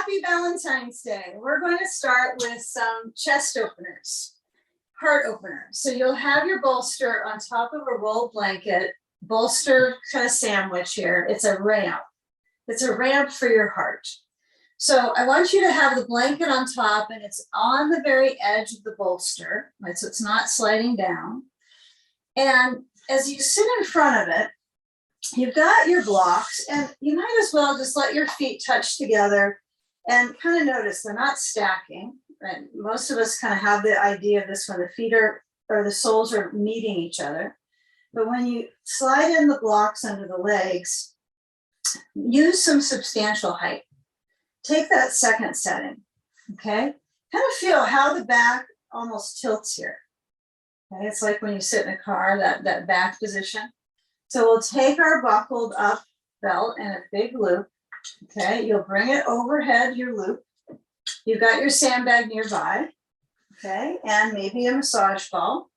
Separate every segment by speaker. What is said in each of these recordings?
Speaker 1: happy Valentine's Day. We're going to start with some chest openers, heart openers. So you'll have your bolster on top of a rolled blanket, bolster kind of sandwich here. It's a ramp. It's a ramp for your heart. So I want you to have the blanket on top and it's on the very edge of the bolster, right? So it's not sliding down. And as you sit in front of it, you've got your blocks and you might as well just let your feet touch together and kind of notice they're not stacking. And most of us kind of have the idea of this when the feet are, or the soles are meeting each other. But when you slide in the blocks under the legs, use some substantial height. Take that second setting, okay? Kind of feel how the back almost tilts here. Okay, it's like when you sit in a car, that back position. So we'll take our buckled up belt and a big loop, okay? You'll bring it overhead, your loop. You've got your sandbag nearby, okay? And maybe a massage ball.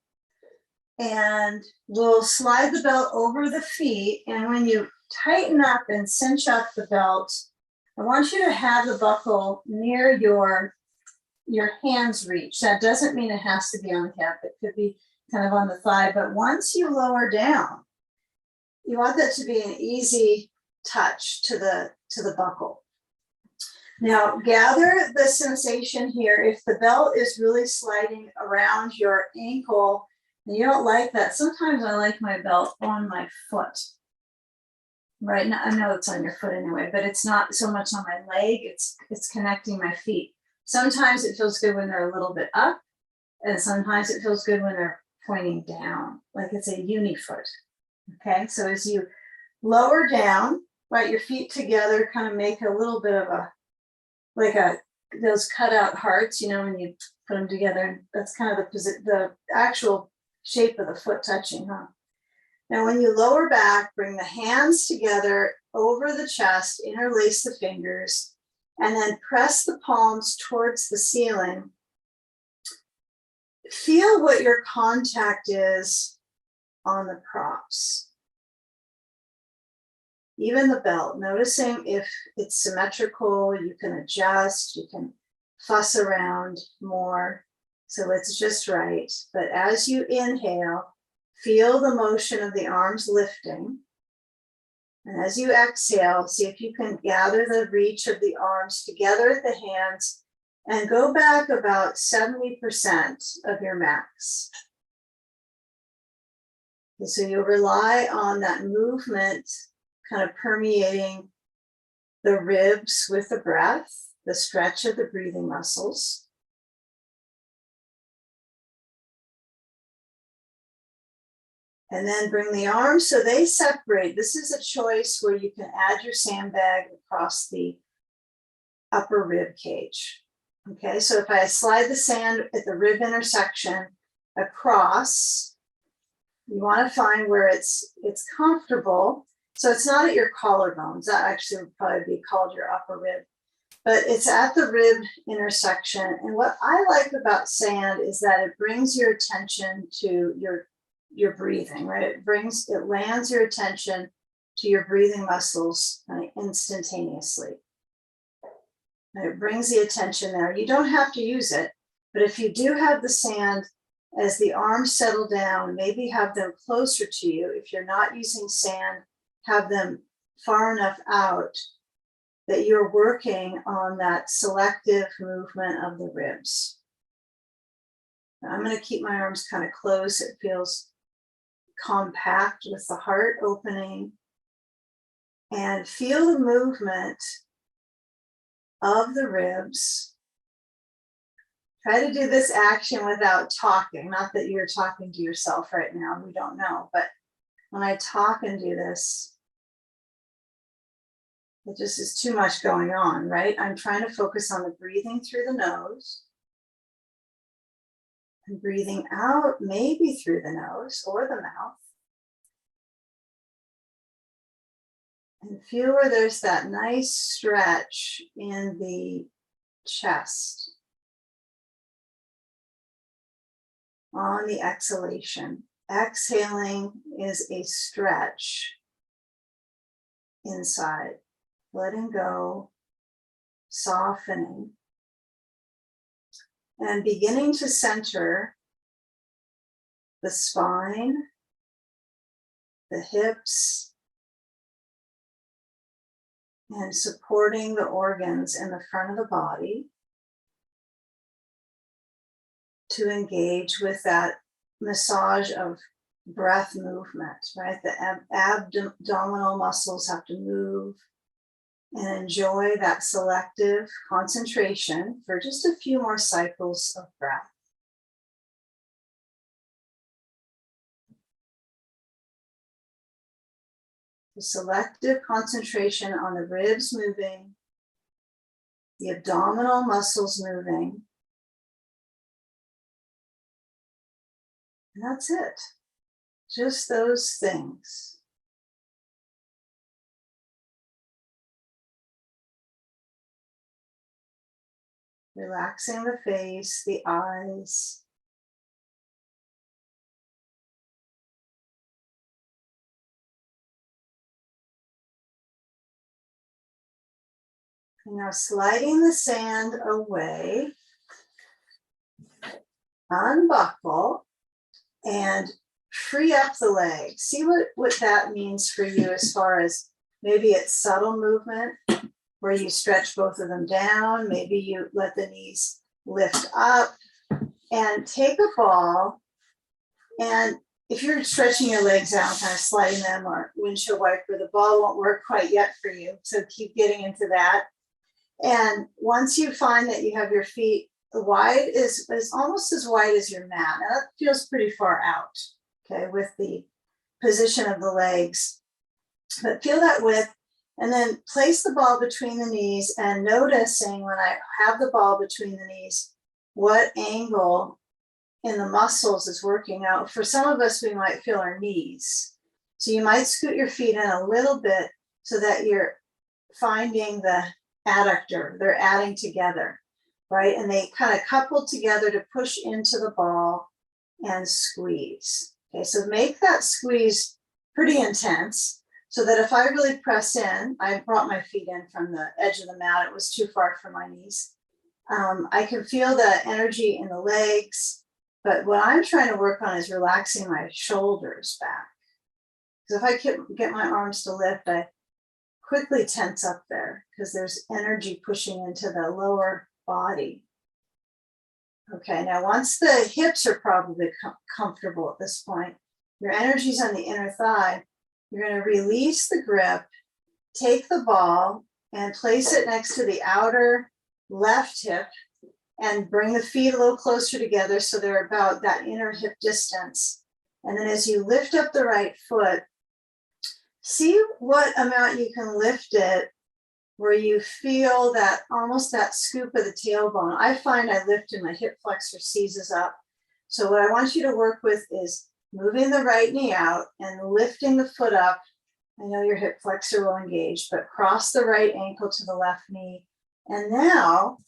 Speaker 1: And we'll slide the belt over the feet. And when you tighten up and cinch up the belt, I want you to have the buckle near your hand's reach. That doesn't mean it has to be on the hip. It could be kind of on the thigh. But once you lower down, you want that to be an easy touch to the buckle. Now, gather the sensation here. If the belt is really sliding around your ankle and you don't like that, sometimes I like my belt on my foot. Right now, I know it's on your foot anyway, but it's not so much on my leg, it's connecting my feet. Sometimes it feels good when they're a little bit up, and sometimes it feels good when they're pointing down, like it's a unifoot. Okay, so as you lower down, right, your feet together kind of make a little bit of those cutout hearts, you know, when you put them together, that's kind of the actual shape of the foot touching, huh? Now, when you lower back, bring the hands together over the chest, interlace the fingers, and then press the palms towards the ceiling. Feel what your contact is on the props. Even the belt, noticing if it's symmetrical, you can adjust, you can fuss around more, so it's just right. But as you inhale, feel the motion of the arms lifting. And as you exhale, see if you can gather the reach of the arms together at the hands and go back about 70% of your max. Okay, so you'll rely on that movement kind of permeating the ribs with the breath, the stretch of the breathing muscles. And then bring the arms so they separate. This is a choice where you can add your sandbag across the upper rib cage. Okay, so if I slide the sand at the rib intersection across, you want to find where it's comfortable. So it's not at your collarbones. That actually would probably be called your upper rib. But it's at the rib intersection. And what I like about sand is that it brings your attention to your breathing, right? It lands your attention to your breathing muscles instantaneously. And it brings the attention there. You don't have to use it, but if you do have the sand, as the arms settle down, maybe have them closer to you. If you're not using sand, have them far enough out that you're working on that selective movement of the ribs. Now, I'm going to keep my arms kind of close. It feels compact with the heart opening, and feel the movement of the ribs. Try to do this action without talking. Not that you're talking to yourself right now, we don't know, but when I talk and do this, it just is too much going on, right? I'm trying to focus on the breathing through the nose and breathing out, maybe through the nose or the mouth. And feel where there's that nice stretch in the chest on the exhalation. Exhaling is a stretch inside, letting go, softening, and beginning to center the spine, the hips, and supporting the organs in the front of the body to engage with that massage of breath movement, right? The abdominal muscles have to move, and enjoy that selective concentration for just a few more cycles of breath. The selective concentration on the ribs moving, the abdominal muscles moving. And that's it. Just those things. Relaxing the face, the eyes. And now sliding the sand away, unbuckle, and free up the legs. See what that means for you as far as maybe it's subtle movement where you stretch both of them down. Maybe you let the knees lift up and take a ball. And if you're stretching your legs out, kind of sliding them or windshield wiper, the ball won't work quite yet for you. So keep getting into that. And once you find that you have your feet wide, is almost as wide as your mat. Now that feels pretty far out, okay, with the position of the legs. But feel that width, and then place the ball between the knees, and noticing when I have the ball between the knees, what angle in the muscles is working out. For some of us, we might feel our knees. So you might scoot your feet in a little bit so that you're finding the adductor, they're adding together, right? And they kind of couple together to push into the ball and squeeze. Okay, so make that squeeze pretty intense so that if I really press in, I brought my feet in from the edge of the mat, it was too far for my knees. I can feel the energy in the legs, but what I'm trying to work on is relaxing my shoulders back. Because if I can get my arms to lift, I quickly tense up there because there's energy pushing into the lower body. Okay, now once the hips are probably comfortable at this point, your energy's on the inner thigh, you're going to release the grip, take the ball and place it next to the outer left hip and bring the feet a little closer together so they're about that inner hip distance. And then as you lift up the right foot, see what amount you can lift it where you feel that almost that scoop of the tailbone. I find I lift and my hip flexor seizes up. So what I want you to work with is moving the right knee out and lifting the foot up. I know your hip flexor will engage, but cross the right ankle to the left knee. And now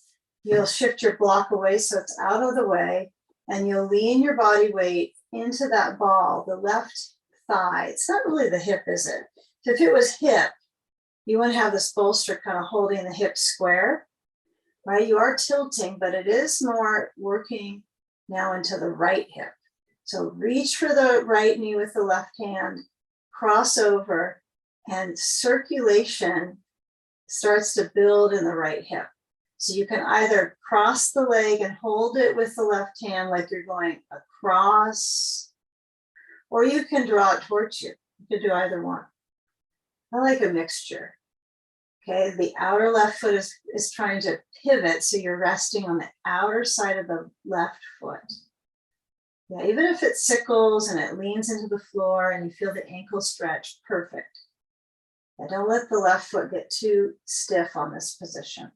Speaker 1: you'll shift your block away so it's out of the way, and you'll lean your body weight into that ball, the left thigh. It's not really the hip, is it? If it was hip, you want to have this bolster kind of holding the hip square, right? You are tilting, but it is more working now into the right hip. So reach for the right knee with the left hand, cross over, and circulation starts to build in the right hip. So you can either cross the leg and hold it with the left hand like you're going across, or you can draw it towards you. You can do either one. I like a mixture. Okay, the outer left foot is trying to pivot, so you're resting on the outer side of the left foot. Yeah, even if it sickles and it leans into the floor and you feel the ankle stretch, perfect. Yeah, don't let the left foot get too stiff on this position.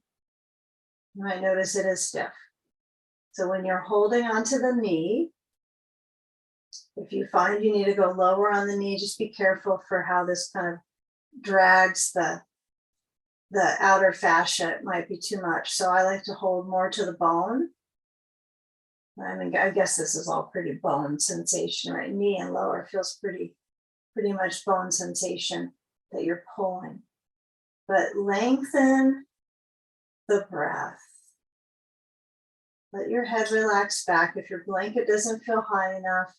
Speaker 1: You might notice it is stiff. So when you're holding onto the knee, if you find you need to go lower on the knee, just be careful for how this kind of drags the outer fascia. It might be too much. So I like to hold more to the bone. I mean, I guess this is all pretty bone sensation, right? Knee and lower feels pretty much bone sensation that you're pulling. But lengthen the breath. Let your head relax back. If your blanket doesn't feel high enough,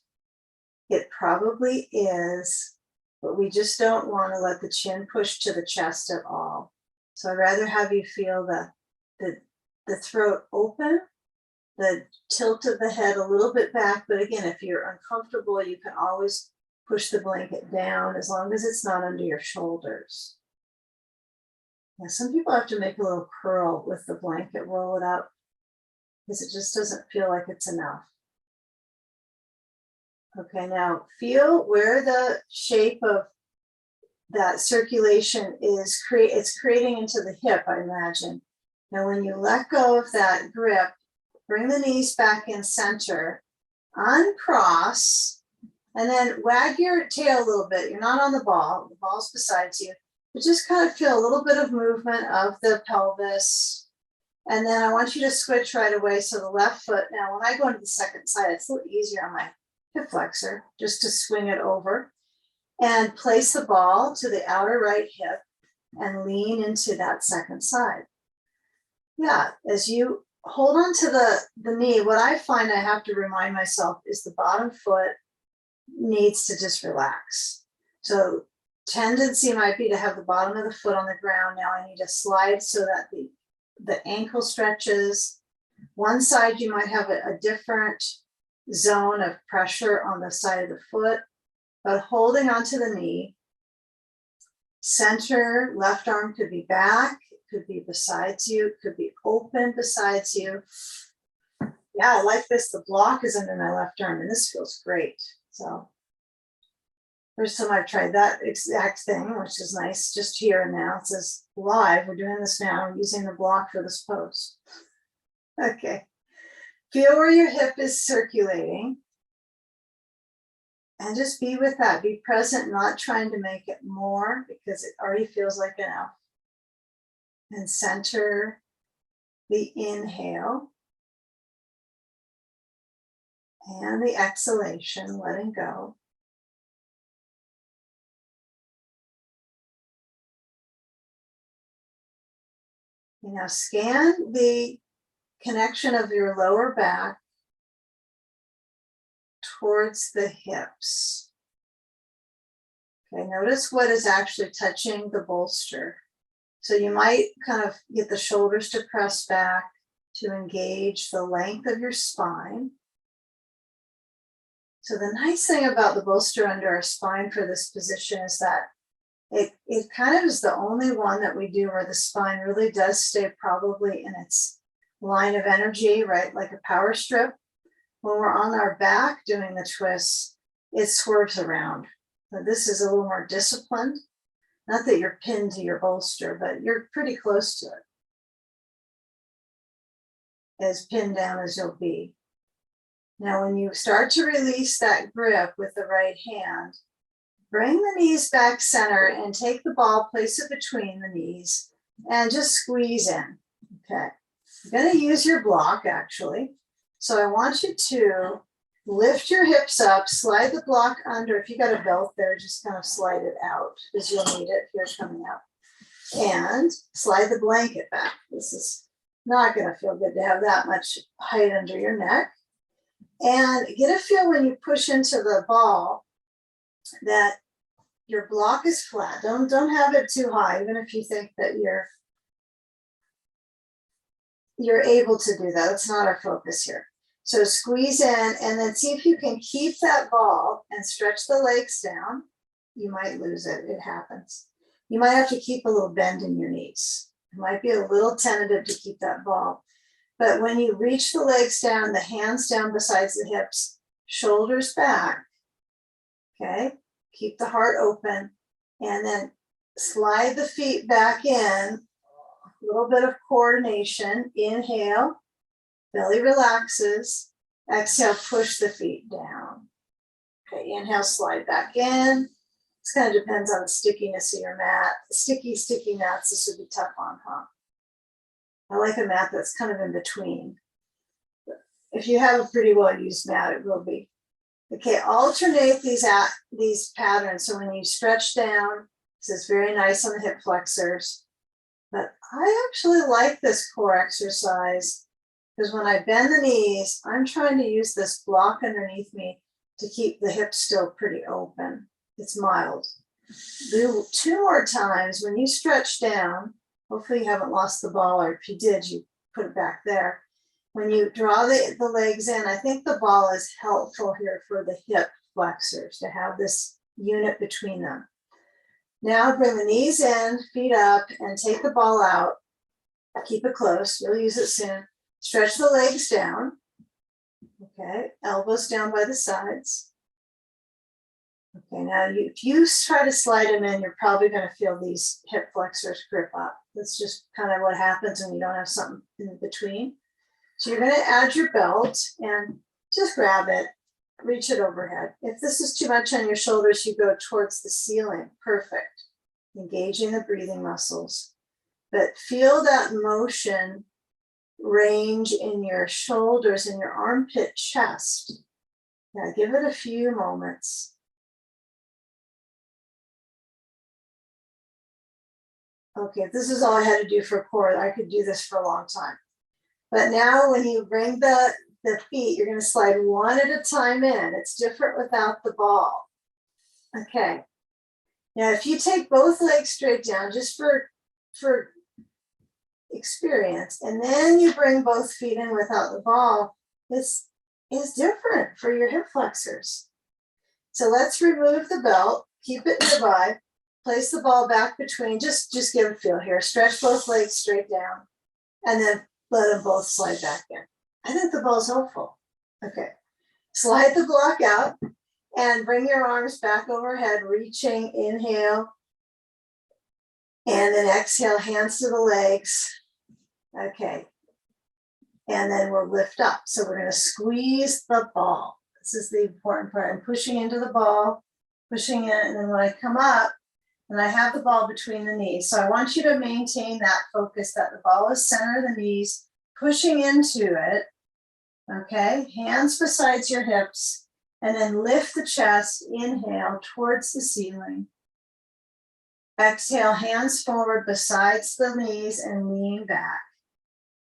Speaker 1: it probably is, but we just don't want to let the chin push to the chest at all. So I'd rather have you feel the throat open, the tilt of the head a little bit back. But again, if you're uncomfortable, you can always push the blanket down as long as it's not under your shoulders. Yeah, some people have to make a little curl with the blanket, roll it up, because it just doesn't feel like it's enough. Okay, now feel where the shape of that circulation is it's creating into the hip, I imagine. Now when you let go of that grip, bring the knees back in center, uncross, and then wag your tail a little bit. You're not on the ball's beside you, but just kind of feel a little bit of movement of the pelvis. And then I want you to switch right away. So the left foot, now when I go into the second side, it's a little easier on my hip flexor, just to swing it over and place the ball to the outer right hip and lean into that second side. Yeah, as you hold on to the knee, what I find I have to remind myself is the bottom foot needs to just relax. So tendency might be to have the bottom of the foot on the ground. Now I need to slide so that the ankle stretches. One side you might have a different zone of pressure on the side of the foot, but holding onto the knee. Center, left arm could be back, it could be besides you, it could be open besides you. Yeah, I like this. The block is under my left arm and this feels great. So first time I've tried that exact thing, which is nice, just here and now. It says live, we're doing this now, I'm using the block for this pose. Okay, feel where your hip is circulating. And just be with that, be present, not trying to make it more because it already feels like enough. And center the inhale and the exhalation, letting go. You now scan the connection of your lower back towards the hips. Okay, notice what is actually touching the bolster. So you might kind of get the shoulders to press back to engage the length of your spine. So the nice thing about the bolster under our spine for this position is that it kind of is the only one that we do where the spine really does stay probably in its line of energy, right? Like a power strip. When we're on our back doing the twists, it swerves around. So this is a little more disciplined. Not that you're pinned to your bolster, but you're pretty close to it. As pinned down as you'll be. Now, when you start to release that grip with the right hand, bring the knees back center and take the ball, place it between the knees, and just squeeze in. Okay. You're going to use your block, actually. So I want you to lift your hips up, slide the block under. If you got a belt there, just kind of slide it out because you'll need it here coming up. And slide the blanket back. This is not going to feel good to have that much height under your neck. And get a feel when you push into the ball that your block is flat. Don't have it too high, even if you think that you're able to do that. That's not our focus here. So squeeze in and then see if you can keep that ball and stretch the legs down. You might lose it, it happens. You might have to keep a little bend in your knees. It might be a little tentative to keep that ball. But when you reach the legs down, the hands down besides the hips, shoulders back, okay? Keep the heart open and then slide the feet back in. A little bit of coordination. Inhale, belly relaxes. Exhale, push the feet down. Okay, inhale, slide back in. This kind of depends on the stickiness of your mat. Sticky mats, this would be tough on, huh? I like a mat that's kind of in between. If you have a pretty well used mat, it will be. Okay, alternate these patterns. So when you stretch down, this is very nice on the hip flexors. But I actually like this core exercise because when I bend the knees, I'm trying to use this block underneath me to keep the hips still pretty open. It's mild. Do 2 more times. When you stretch down, hopefully you haven't lost the ball, or if you did, you put it back there. When you draw the legs in, I think the ball is helpful here for the hip flexors to have this unit between them. Now bring the knees in, feet up, and take the ball out. Keep it close, you'll use it soon. Stretch the legs down. Okay, elbows down by the sides. Okay, now if you try to slide them in, you're probably going to feel these hip flexors grip up. That's just kind of what happens when you don't have something in between. So you're going to add your belt and just grab it, reach it overhead. If this is too much on your shoulders, you go towards the ceiling. Perfect. Engaging the breathing muscles. But feel that motion range in your shoulders and your armpit chest. Now give it a few moments. Okay, if this is all I had to do for core, I could do this for a long time. But now when you bring the feet, you're going to slide one at a time in. It's different without the ball. Okay. Now, if you take both legs straight down, just for experience, and then you bring both feet in without the ball, this is different for your hip flexors. So let's remove the belt, keep it nearby, place the ball back between, just give a feel here. Stretch both legs straight down, and then let them both slide back in. I think the ball's helpful. Okay, slide the block out and bring your arms back overhead, reaching, inhale, and then exhale, hands to the legs. Okay, and then we'll lift up. So we're going to squeeze the ball. This is the important part. I'm pushing into the ball, pushing it, and then when I come up, and I have the ball between the knees. So I want you to maintain that focus that the ball is center of the knees, pushing into it. Okay, hands beside your hips, and then lift the chest, inhale towards the ceiling. Exhale, hands forward besides the knees and lean back.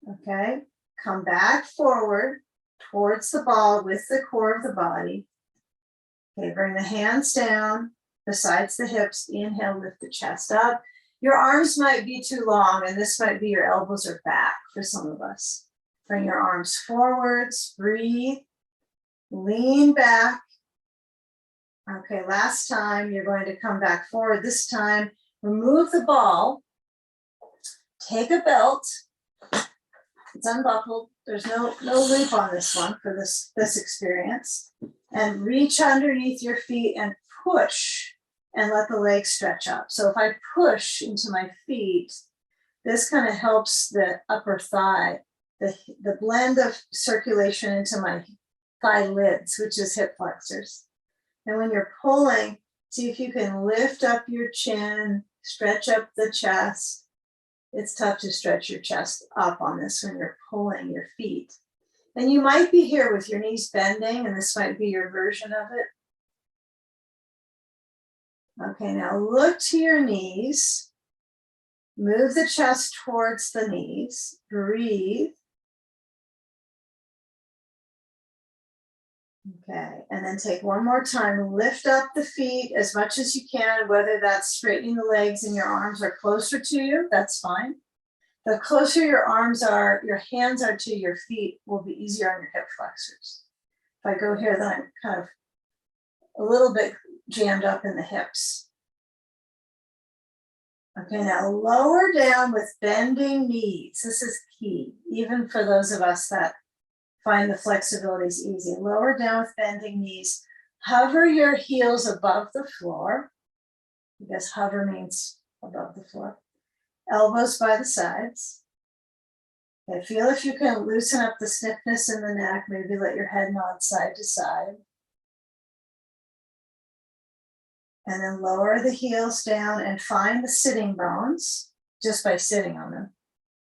Speaker 1: Okay, come back forward towards the ball with the core of the body. Okay, bring the hands down besides the hips, inhale, lift the chest up. Your arms might be too long, and this might be your elbows are back for some of us. Bring your arms forwards, breathe, lean back. Okay, last time, you're going to come back forward. This time, remove the ball, take a belt. It's unbuckled. There's no loop on this one for this experience. And reach underneath your feet and push and let the legs stretch up. So if I push into my feet, this kind of helps the upper thigh, the blend of circulation into my thigh lids, which is hip flexors. And when you're pulling, see if you can lift up your chin, stretch up the chest. It's tough to stretch your chest up on this when you're pulling your feet. And you might be here with your knees bending, and this might be your version of it. Okay, now look to your knees. Move the chest towards the knees. Breathe. Okay, and then take one more time. Lift up the feet as much as you can, whether that's straightening the legs and your arms are closer to you, that's fine. The closer your arms are, your hands are to your feet, will be easier on your hip flexors. If I go here, then I'm kind of a little bit jammed up in the hips. Okay, now lower down with bending knees. This is key, even for those of us that find the flexibility is easy. Lower down with bending knees. Hover your heels above the floor. I guess hover means above the floor. Elbows by the sides. Okay, feel if you can loosen up the stiffness in the neck. Maybe let your head nod side to side. And then lower the heels down and find the sitting bones just by sitting on them.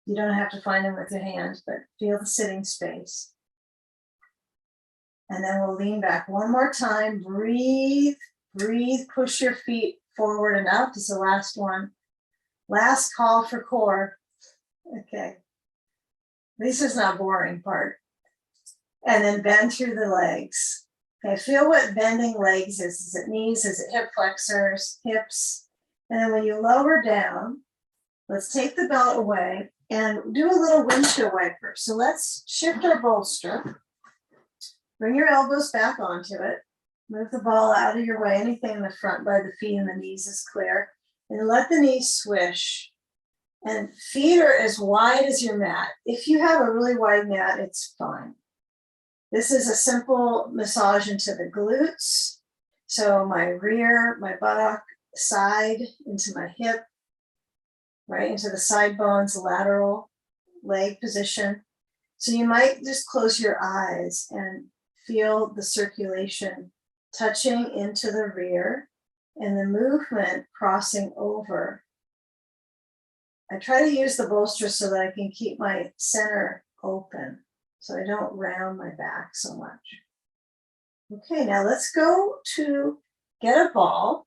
Speaker 1: You don't have to find them with your hands, but feel the sitting space. And then we'll lean back one more time. Breathe, breathe, push your feet forward and up. This is the last one. Last call for core. Okay. This is not boring part. And then bend through the legs. Okay, feel what bending legs is. Is it knees? Is it hip flexors, hips? And then when you lower down, let's take the belt away and do a little windshield wiper. So let's shift our bolster. Bring your elbows back onto it. Move the ball out of your way. Anything in the front by the feet and the knees is clear. And let the knees swish. And feet are as wide as your mat. If you have a really wide mat, it's fine. This is a simple massage into the glutes. So my rear, my buttock, side, into my hip, right into the side bones, lateral leg position. So you might just close your eyes and feel the circulation touching into the rear and the movement crossing over. I try to use the bolster so that I can keep my center open, so I don't round my back so much. Okay, now let's go to get a ball,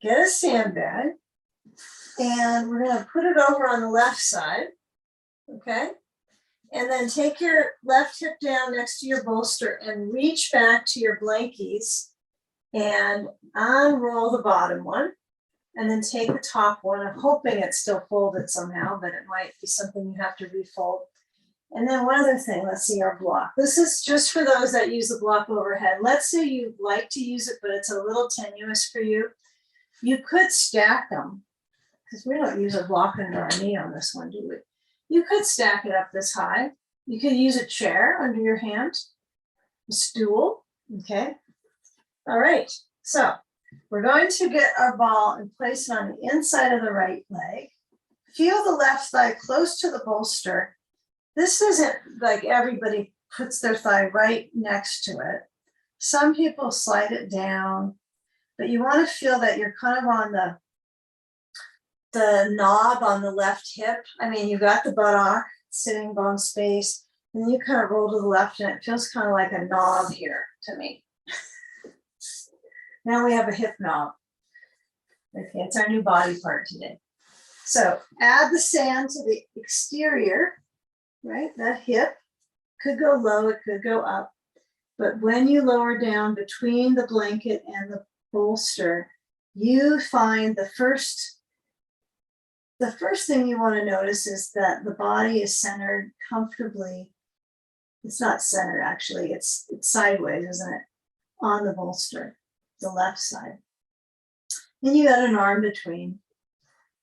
Speaker 1: get a sandbag, and we're gonna put it over on the left side, okay? And then take your left hip down next to your bolster and reach back to your blankies and unroll the bottom one. And then take the top one. I'm hoping it's still folded somehow, but it might be something you have to refold. And then one other thing, let's see our block. This is just for those that use the block overhead. Let's say you like to use it, but it's a little tenuous for you. You could stack them, because we don't use a block under our knee on this one, do we? You could stack it up this high. You could use a chair under your hand, a stool, okay? All right, so we're going to get our ball and place it on the inside of the right leg. Feel the left thigh close to the bolster. This isn't like everybody puts their thigh right next to it. Some people slide it down, but you want to feel that you're kind of on the knob on the left hip. I mean, you got the buttock, sitting bone space, and you kind of roll to the left, and it feels kind of like a knob here to me. Now we have a hip knob. Okay, it's our new body part today. So add the sand to the exterior, right? That hip could go low, it could go up. But when you lower down between the blanket and the bolster, you find the first thing you want to notice is that the body is centered comfortably. It's not centered, actually. It's sideways, isn't it? On the bolster, the left side. And you got an arm between.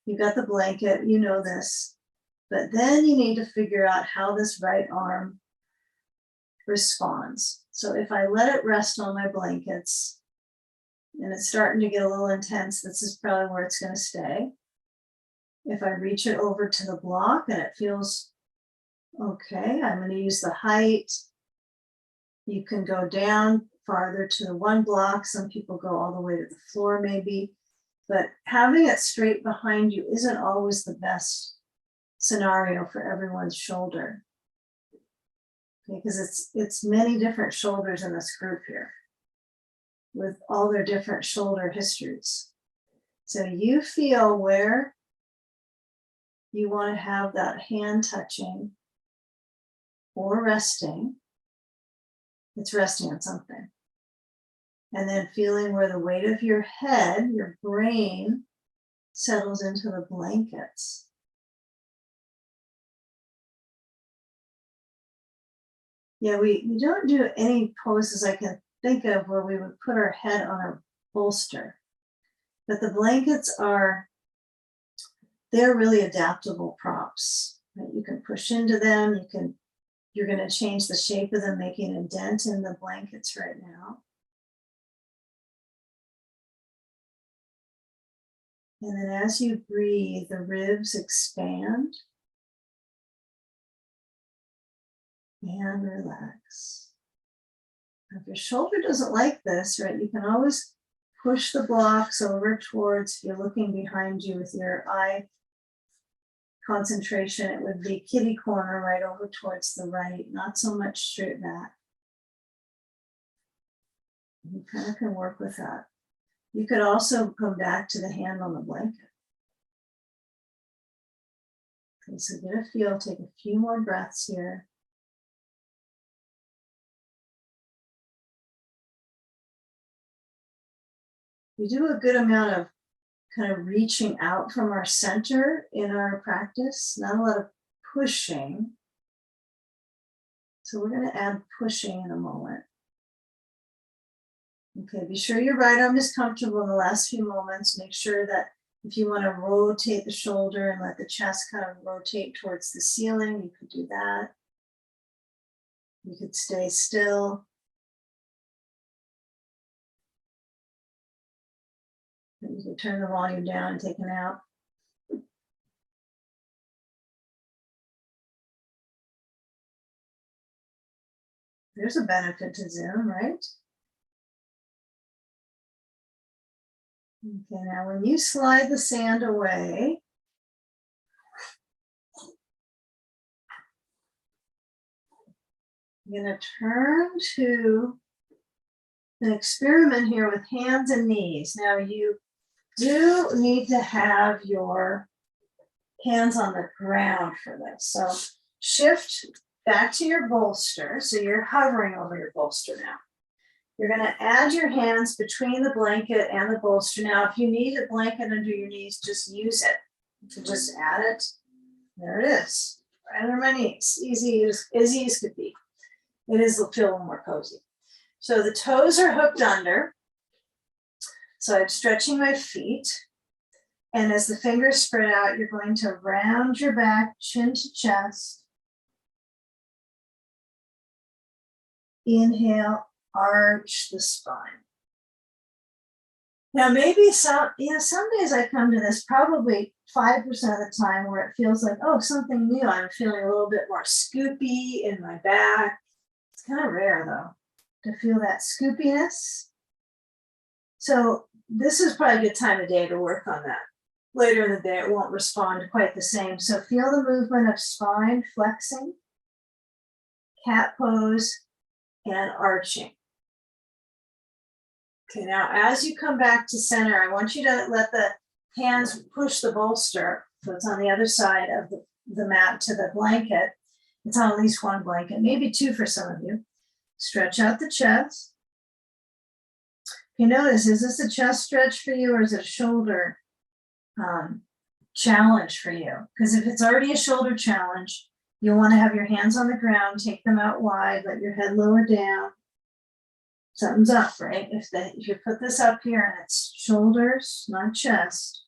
Speaker 1: You got the blanket, you know this. But then you need to figure out how this right arm responds. So if I let it rest on my blankets, and it's starting to get a little intense, this is probably where it's going to stay. If I reach it over to the block and it feels okay, I'm going to use the height. You can go down farther to the one block. Some people go all the way to the floor maybe, but having it straight behind you isn't always the best scenario for everyone's shoulder. Because it's many different shoulders in this group here with all their different shoulder histories. So you feel where you want to have that hand touching or resting. It's resting on something. And then feeling where the weight of your head, your brain, settles into the blankets. Yeah, we don't do any poses I can think of where we would put our head on a bolster. But the blankets they're really adaptable props. Right? You can push into them, you're going to change the shape of them, making a dent in the blankets right now. And then as you breathe, the ribs expand and relax. If your shoulder doesn't like this, right, you can always push the blocks over towards, if you're looking behind you with your eye concentration, it would be kitty corner right over towards the right, not so much straight back. You kind of can work with that. You could also come back to the hand on the blanket. Okay, so get a feel, take a few more breaths here. We do a good amount of kind of reaching out from our center in our practice, not a lot of pushing. So we're going to add pushing in a moment. Okay, be sure your right arm is comfortable in the last few moments. Make sure that if you want to rotate the shoulder and let the chest kind of rotate towards the ceiling, you could do that. You could stay still. You can turn the volume down and take it out. There's a benefit to Zoom, right? Okay, now when you slide the sand away, I'm going to turn to an experiment here with hands and knees. Now you do need to have your hands on the ground for this. So shift back to your bolster. So you're hovering over your bolster now. You're going to add your hands between the blanket and the bolster. Now, if you need a blanket under your knees, just use it. So just add it. There it is, right under my knees. Easy as could be. It is feel a little more cozy. So the toes are hooked under. So I'm stretching my feet. And as the fingers spread out, you're going to round your back, chin to chest. Inhale, arch the spine. Now, maybe some days I come to this probably 5% of the time where it feels like, oh, something new. I'm feeling a little bit more scoopy in my back. It's kind of rare though, to feel that scoopiness. So this is probably a good time of day to work on that. Later in the day, it won't respond quite the same. So feel the movement of spine flexing, cat pose, and arching. Okay, now as you come back to center, I want you to let the hands push the bolster, so it's on the other side of the mat to the blanket. It's on at least one blanket, maybe two for some of you. Stretch out the chest. You notice, is this a chest stretch for you or is it a shoulder challenge for you? Because if it's already a shoulder challenge, you'll want to have your hands on the ground, take them out wide, let your head lower down. Something's up, right? If you put this up here and it's shoulders, not chest,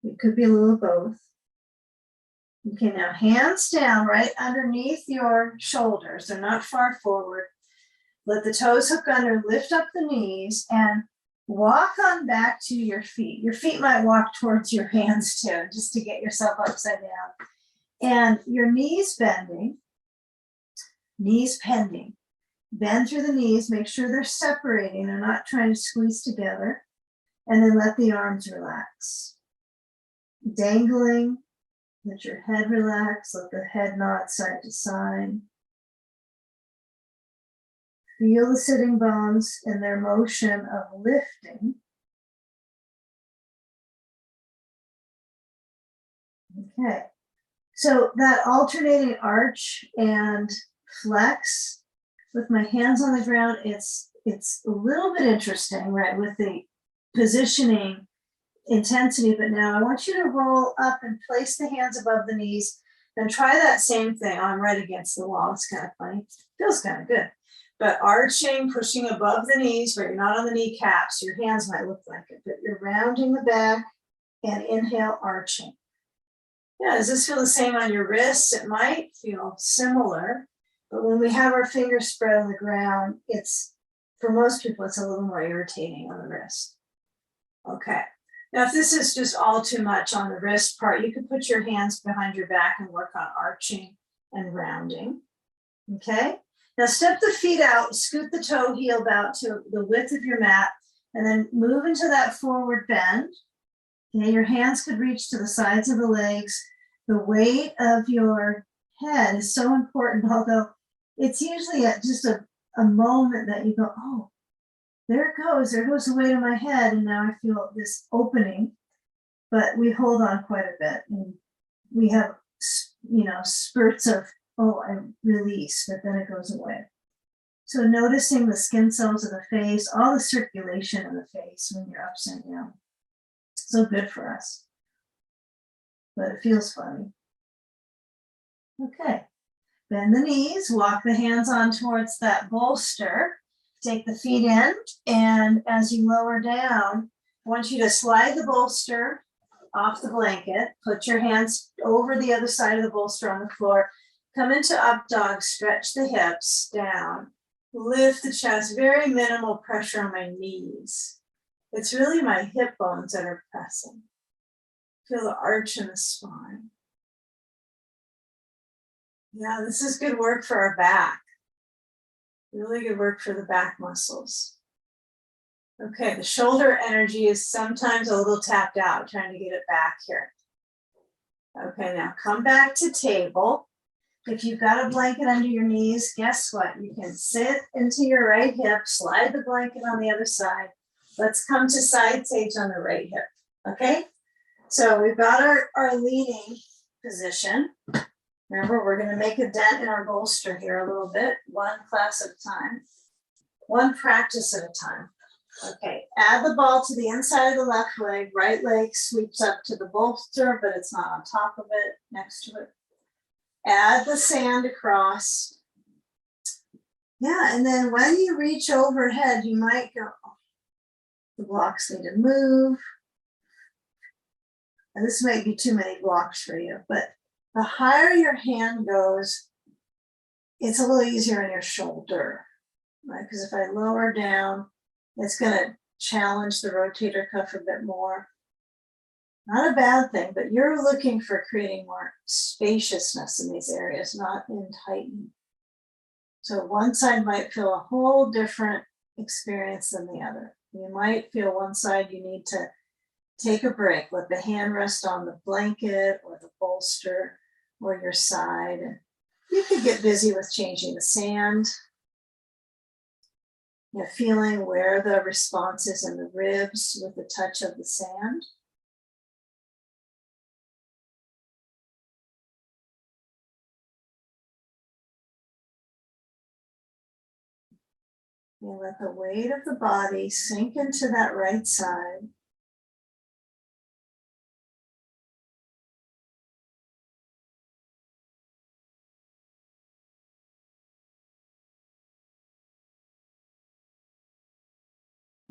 Speaker 1: it could be a little of both. Okay, now hands down right underneath your shoulders. They're not far forward. Let the toes hook under, lift up the knees, and walk on back to your feet. Your feet might walk towards your hands too, just to get yourself upside down. And your knees bending, knees pending. Bend through the knees, make sure they're separating, they're not trying to squeeze together. And then let the arms relax. Dangling, let your head relax, let the head nod side to side. Feel the sitting bones in their motion of lifting. Okay, so that alternating arch and flex with my hands on the ground, it's a little bit interesting, right, with the positioning intensity, but now I want you to roll up and place the hands above the knees and try that same thing. Oh, I'm right against the wall. It's kind of funny. Feels kind of good. But arching, pushing above the knees, but you're not on the kneecaps. Your hands might look like it, but you're rounding the back and inhale, arching. Yeah, does this feel the same on your wrists? It might feel similar, but when we have our fingers spread on the ground, for most people, it's a little more irritating on the wrist. Okay. Now, if this is just all too much on the wrist part, you can put your hands behind your back and work on arching and rounding. Okay. Now step the feet out, scoot the toe heel out to the width of your mat, and then move into that forward bend. Okay, your hands could reach to the sides of the legs. The weight of your head is so important, although it's usually just a moment that you go, oh, there goes the weight of my head, and now I feel this opening. But we hold on quite a bit, and we have spurts of, oh, I release, but then it goes away. So noticing the skin cells of the face, all the circulation in the face when you're upside down. So good for us. But it feels funny. Okay. Bend the knees, walk the hands on towards that bolster. Take the feet in, and as you lower down, I want you to slide the bolster off the blanket, put your hands over the other side of the bolster on the floor, come into up dog, stretch the hips down, lift the chest, very minimal pressure on my knees. It's really my hip bones that are pressing. Feel the arch in the spine. Yeah, this is good work for our back. Really good work for the back muscles. Okay, the shoulder energy is sometimes a little tapped out, trying to get it back here. Okay, now come back to table. If you've got a blanket under your knees, guess what? You can sit into your right hip, slide the blanket on the other side. Let's come to side sage on the right hip, okay? So we've got our leaning position. Remember, we're gonna make a dent in our bolster here a little bit, one class at a time, one practice at a time. Okay, add the ball to the inside of the left leg, right leg sweeps up to the bolster, but it's not on top of it, next to it. Add the sand across. Yeah, and then when you reach overhead, you might go, oh, the blocks need to move. And this might be too many blocks for you, but the higher your hand goes, it's a little easier on your shoulder, right? Because if I lower down, it's going to challenge the rotator cuff a bit more. Not a bad thing, but you're looking for creating more spaciousness in these areas, not in tightening. So one side might feel a whole different experience than the other. You might feel one side you need to take a break, let the hand rest on the blanket or the bolster or your side. And you could get busy with changing the sand. Feeling where the response is in the ribs with the touch of the sand. You let the weight of the body sink into that right side.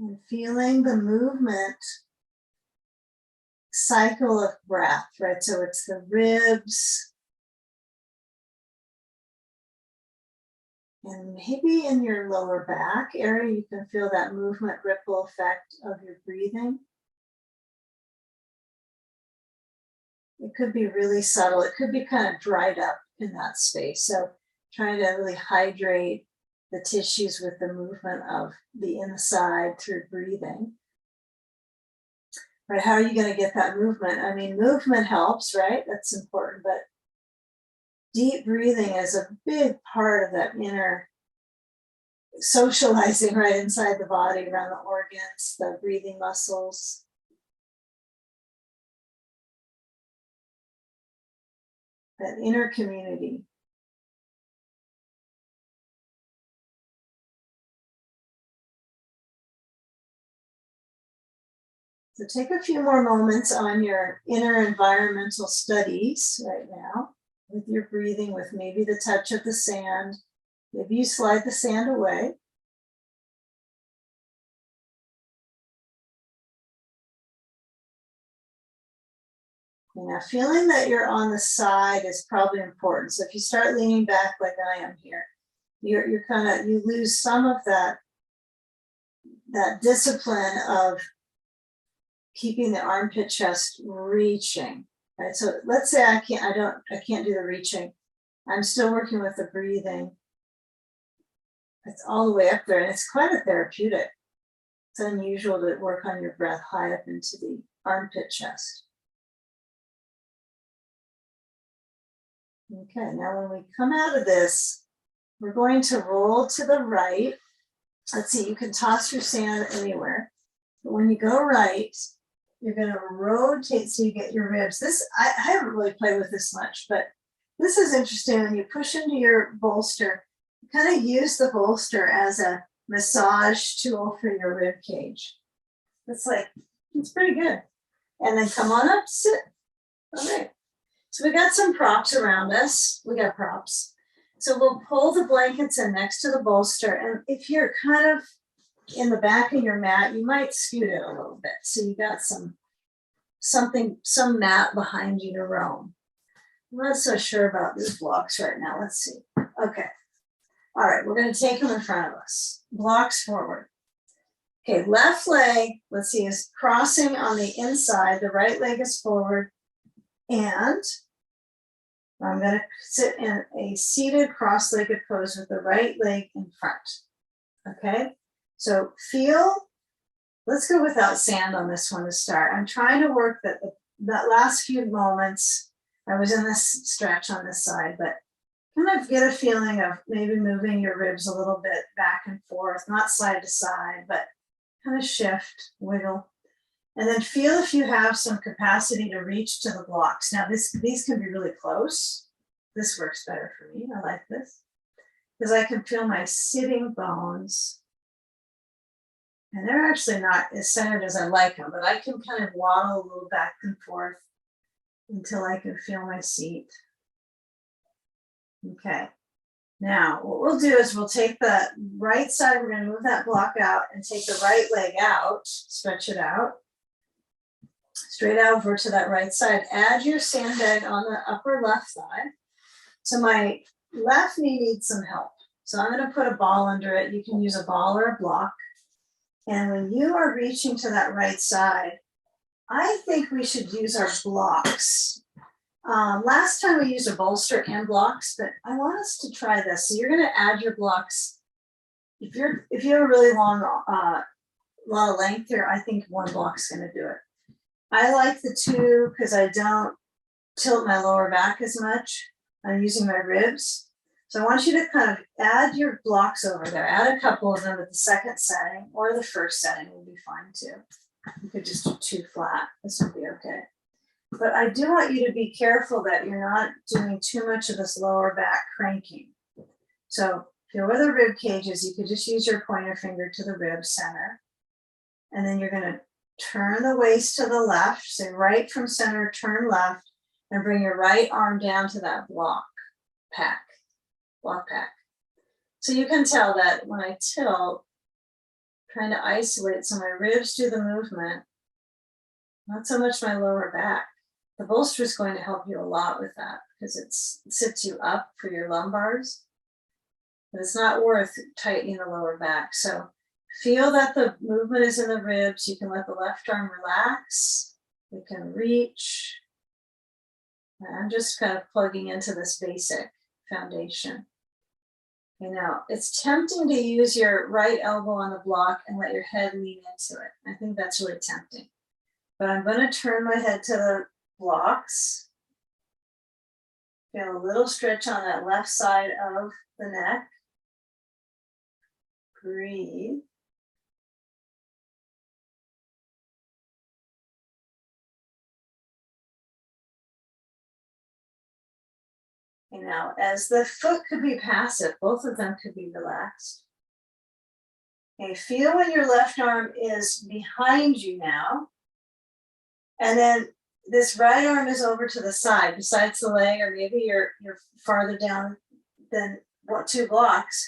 Speaker 1: And feeling the movement cycle of breath, right? So it's the ribs. And maybe in your lower back area, you can feel that movement ripple effect of your breathing. It could be really subtle. It could be kind of dried up in that space. So trying to really hydrate the tissues with the movement of the inside through breathing. Right, how are you going to get that movement? I mean, movement helps, right? That's important, but deep breathing is a big part of that inner socializing right inside the body, around the organs, the breathing muscles. That inner community. So take a few more moments on your inner environmental studies right now with your breathing, with maybe the touch of the sand. Maybe you slide the sand away. Now, feeling that you're on the side is probably important. So if you start leaning back like I am here, you're kind of, you lose some of that discipline of keeping the armpit chest reaching, right? So let's say I can't do the reaching. I'm still working with the breathing. It's all the way up there, and it's quite a therapeutic. It's unusual to work on your breath high up into the armpit chest. Okay, now when we come out of this, we're going to roll to the right. Let's see, you can toss your sand anywhere. But when you go right, you're going to rotate so you get your ribs. This, I haven't really played with this much, but This is interesting. When you push into your bolster, you kind of use the bolster as a massage tool for your rib cage. It's pretty good. And then come on up, sit. All right. So we got some props around us. We got props. So we'll pull the blankets in next to the bolster. And if you're kind of in the back of your mat, you might scoot it a little bit. So you got some mat behind you to roam. I'm not so sure about these blocks right now. Let's see. Okay. All right, we're going to take them in front of us. Blocks forward. Okay, left leg, let's see, is crossing on the inside. The right leg is forward. And I'm going to sit in a seated cross-legged pose with the right leg in front. Okay, so feel, let's go without sand on this one to start. I'm trying to work that last few moments. I was in this stretch on this side, but kind of get a feeling of maybe moving your ribs a little bit back and forth, not side to side, but kind of shift, wiggle. And then feel if you have some capacity to reach to the blocks. Now these can be really close. This works better for me. I like this because I can feel my sitting bones. And they're actually not as centered as I like them, but I can kind of waddle a little back and forth until I can feel my seat. Okay. Now, what we'll do is we'll take the right side, we're going to move that block out and take the right leg out, stretch it out, straight over to that right side. Add your sandbag on the upper left thigh. So my left knee needs some help. So I'm going to put a ball under it. You can use a ball or a block. And when you are reaching to that right side, I think we should use our blocks. Last time we used a bolster and blocks, but I want us to try this. So you're going to add your blocks. If you have a really long lot of length here, I think one block's going to do it. I like the two because I don't tilt my lower back as much. I'm using my ribs. So I want you to kind of add your blocks over there. Add a couple of them at the second setting or the first setting will be fine too. You could just do two flat. This would be okay. But I do want you to be careful that you're not doing too much of this lower back cranking. So feel where the rib cage is. You could just use your pointer finger to the rib center. And then you're going to turn the waist to the left. So right from center, turn left, and bring your right arm down to that block pack. So you can tell that when I tilt, trying to isolate so my ribs do the movement, not so much my lower back. The bolster is going to help you a lot with that because it sits you up for your lumbars, but it's not worth tightening the lower back. So feel that the movement is in the ribs. You can let the left arm relax. You can reach. And I'm just kind of plugging into this basic foundation. Okay, now it's tempting to use your right elbow on the block and let your head lean into it. I think that's really tempting. But I'm going to turn my head to the blocks. Feel a little stretch on that left side of the neck. Breathe. And now, as the foot could be passive, both of them could be relaxed. Okay, feel when your left arm is behind you now. And then this right arm is over to the side, besides the leg, or maybe you're farther down than two blocks.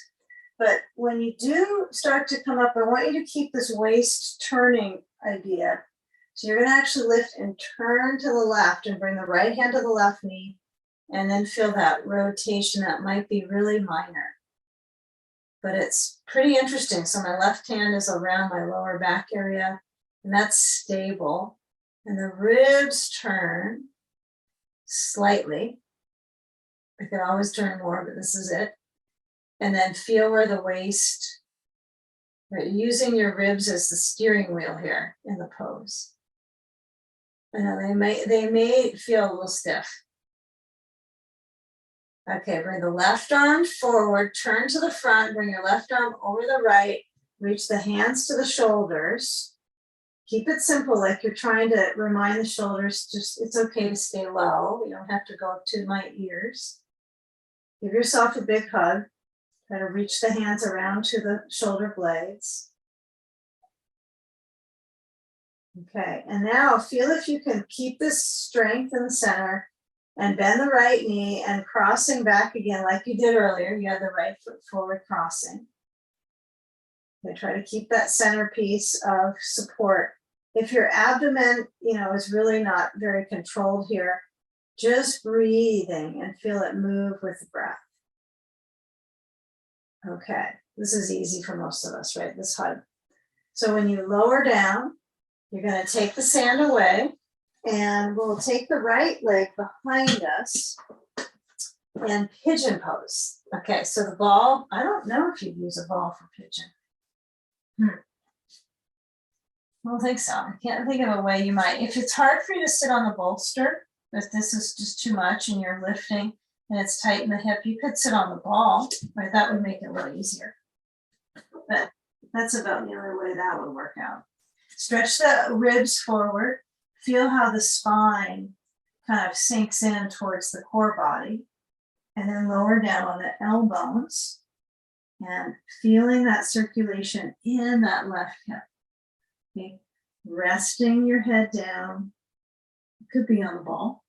Speaker 1: But when you do start to come up, I want you to keep this waist turning idea. So you're going to actually lift and turn to the left and bring the right hand to the left knee. And then feel that rotation that might be really minor. But it's pretty interesting. So my left hand is around my lower back area, and that's stable. And the ribs turn slightly. I could always turn more, but this is it. And then feel where the waist, right, using your ribs as the steering wheel here in the pose. I know they may feel a little stiff. Okay, bring the left arm forward, turn to the front, bring your left arm over the right, reach the hands to the shoulders. Keep it simple, like you're trying to remind the shoulders, just it's okay to stay low. You don't have to go up to my ears. Give yourself a big hug. Try to reach the hands around to the shoulder blades. Okay, and now feel if you can keep this strength in the center and bend the right knee and crossing back again like you did earlier. You had the right foot forward crossing. Okay, try to keep that centerpiece of support. If your abdomen, is really not very controlled here, just breathing and feel it move with the breath. Okay, this is easy for most of us, right? This hug. So when you lower down, you're going to take the sand away, and we'll take the right leg behind us and pigeon pose. Okay, so the ball, I don't know if you'd use a ball for pigeon. I don't think so. I can't think of a way you might. If it's hard for you to sit on the bolster, if this is just too much and you're lifting and it's tight in the hip, you could sit on the ball, right? That would make it a little easier. But that's about the only way that would work out. Stretch the ribs forward. Feel how the spine kind of sinks in towards the core body. And then lower down on the elbows. And feeling that circulation in that left hip. Okay. Resting your head down. It could be on the ball.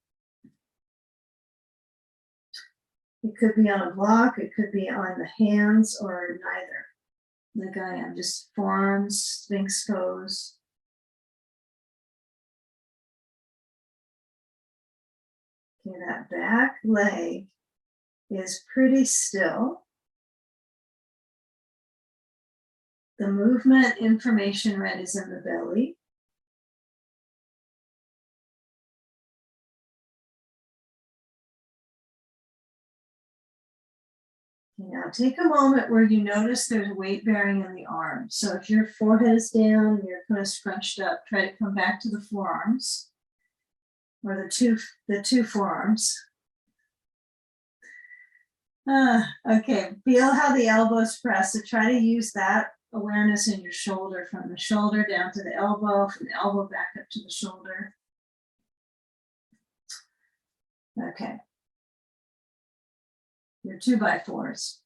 Speaker 1: It could be on a block. It could be on the hands or neither. Like I am, just forearms, sphinx pose. Okay, that back leg is pretty still. The movement information red is in the belly. Now take a moment where you notice there's weight bearing in the arms. So if your forehead is down, you're kind of scrunched up, try to come back to the forearms or the two forearms. Okay, feel how the elbows press. So try to use that awareness in your shoulder, from the shoulder down to the elbow, from the elbow back up to the shoulder. Okay. Your 2x4s.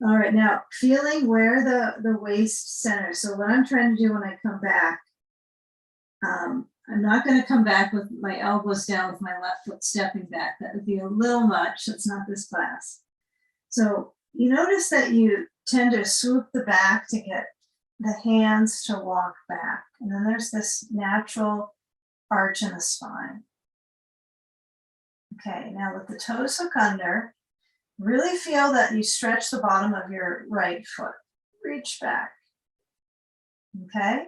Speaker 1: All right, now feeling where the waist center. So what I'm trying to do when I come back, I'm not going to come back with my elbows down with my left foot stepping back. That would be a little much. That's not this class. So you notice that you tend to swoop the back to get the hands to walk back. And then there's this natural arch in the spine. Okay, now let the toes hook under. Really feel that you stretch the bottom of your right foot. Reach back. Okay,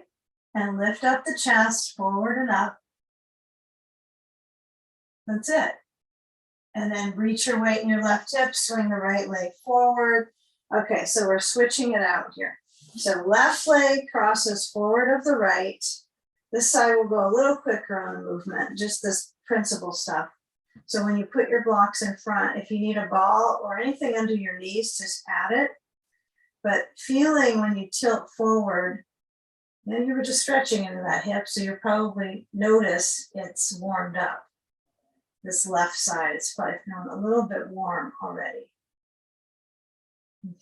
Speaker 1: and lift up the chest forward and up. That's it. And then reach your weight in your left hip, swing the right leg forward. Okay, so we're switching it out here. So left leg crosses forward of the right. This side will go a little quicker on the movement, just this principle stuff. So when you put your blocks in front, if you need a ball or anything under your knees, just add it. But feeling when you tilt forward, you were just stretching into that hip, so you'll probably notice it's warmed up. This left side is probably feeling a little bit warm already.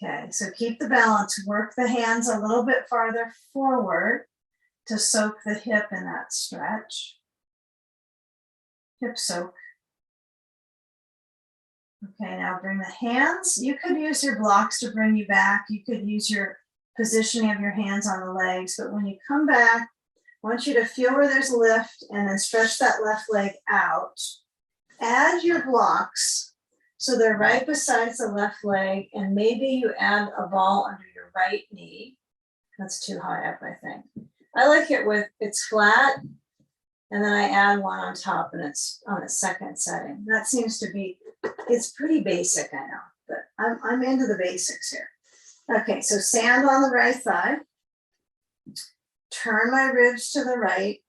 Speaker 1: Okay, so keep the balance. Work the hands a little bit farther forward to soak the hip in that stretch. Hip soak. Okay, now bring the hands. You could use your blocks to bring you back. You could use your positioning of your hands on the legs, but when you come back, I want you to feel where there's lift and then stretch that left leg out. Add your blocks so they're right beside the left leg, and maybe you add a ball under your right knee. That's too high up, I think. I like it with it's flat, and then I add one on top and it's on a second setting. That seems to be, it's pretty basic, I know, but I'm into the basics here. Okay, so sand on the right thigh. Turn my ribs to the right,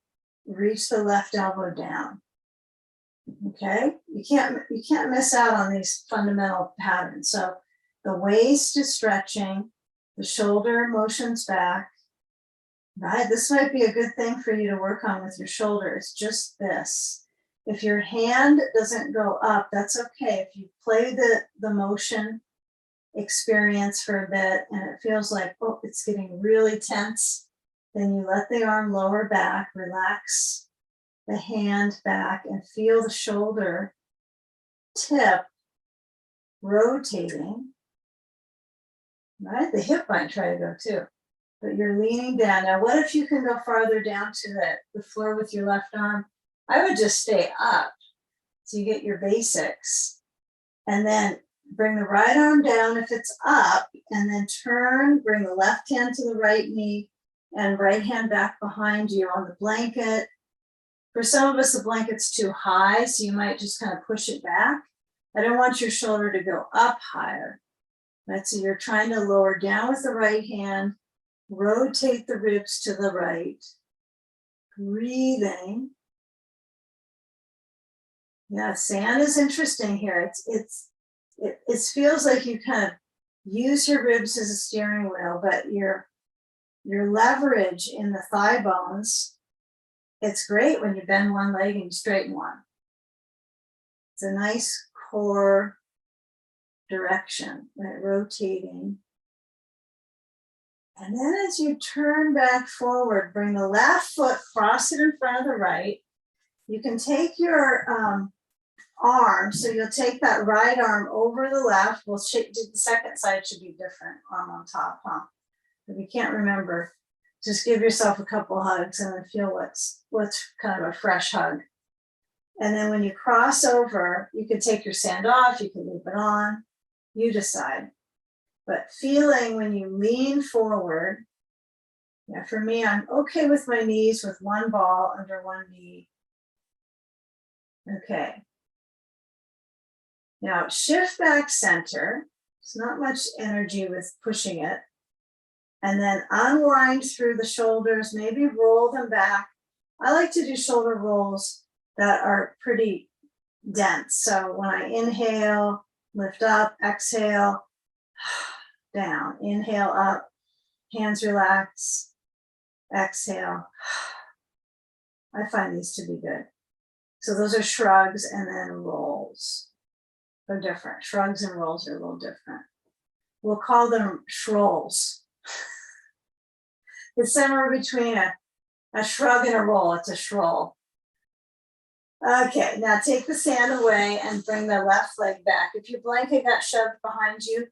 Speaker 1: reach the left elbow down. Okay, you can't miss out on these fundamental patterns. So the waist is stretching, the shoulder motions back, Right, this might be a good thing for you to work on with your shoulders, just this. If your hand doesn't go up, that's okay. If you play the motion experience for a bit and it feels like, oh, it's getting really tense, then you let the arm lower back, relax the hand back and feel the shoulder tip rotating, right? The hip might try to go too, but you're leaning down. Now, what if you can go farther down to the floor with your left arm? I would just stay up so you get your basics and then bring the right arm down if it's up and then turn, bring the left hand to the right knee and right hand back behind you on the blanket. For some of us, the blanket's too high, so you might just kind of push it back. I don't want your shoulder to go up higher. Right, so you're trying to lower down with the right hand, rotate the ribs to the right, breathing. Yeah, sand is interesting here. It feels like you kind of use your ribs as a steering wheel, but your leverage in the thigh bones, it's great when you bend one leg and you straighten one. It's a nice core direction, right? Rotating. And then as you turn back forward, bring the left foot, cross it in front of the right. You can take your arm, so you'll take that right arm over the left. Well, the second side should be different, arm on top, huh? If you can't remember, just give yourself a couple hugs and then feel what's kind of a fresh hug. And then when you cross over, you can take your sand off, you can leave it on, you decide. But feeling when you lean forward, yeah, for me, I'm okay with my knees with one ball under one knee. Okay. Now shift back center. It's not much energy with pushing it. And then unwind through the shoulders, maybe roll them back. I like to do shoulder rolls that are pretty dense. So when I inhale, lift up, exhale, down, inhale up, hands relax, exhale. I find these to be good. So those are shrugs and then rolls. They're different. Shrugs and rolls are a little different. We'll call them shrolls. It's somewhere between a shrug and a roll. It's a shroll. Okay, now take the sand away and bring the left leg back. If your blanket got shoved behind you,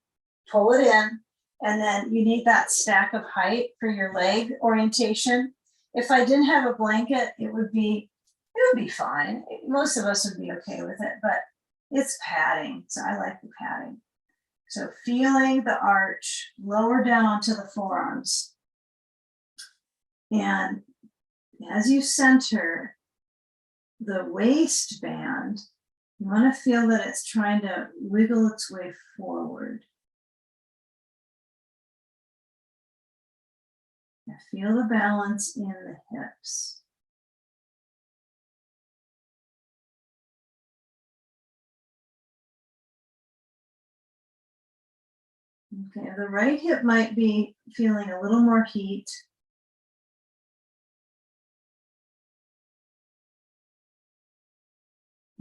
Speaker 1: pull it in, and then you need that stack of height for your leg orientation. If I didn't have a blanket, it would be fine. Most of us would be okay with it, but it's padding, so I like the padding. So feeling the arch, lower down onto the forearms. And as you center the waistband, you want to feel that it's trying to wiggle its way forward. Now feel the balance in the hips. Okay, the right hip might be feeling a little more heat.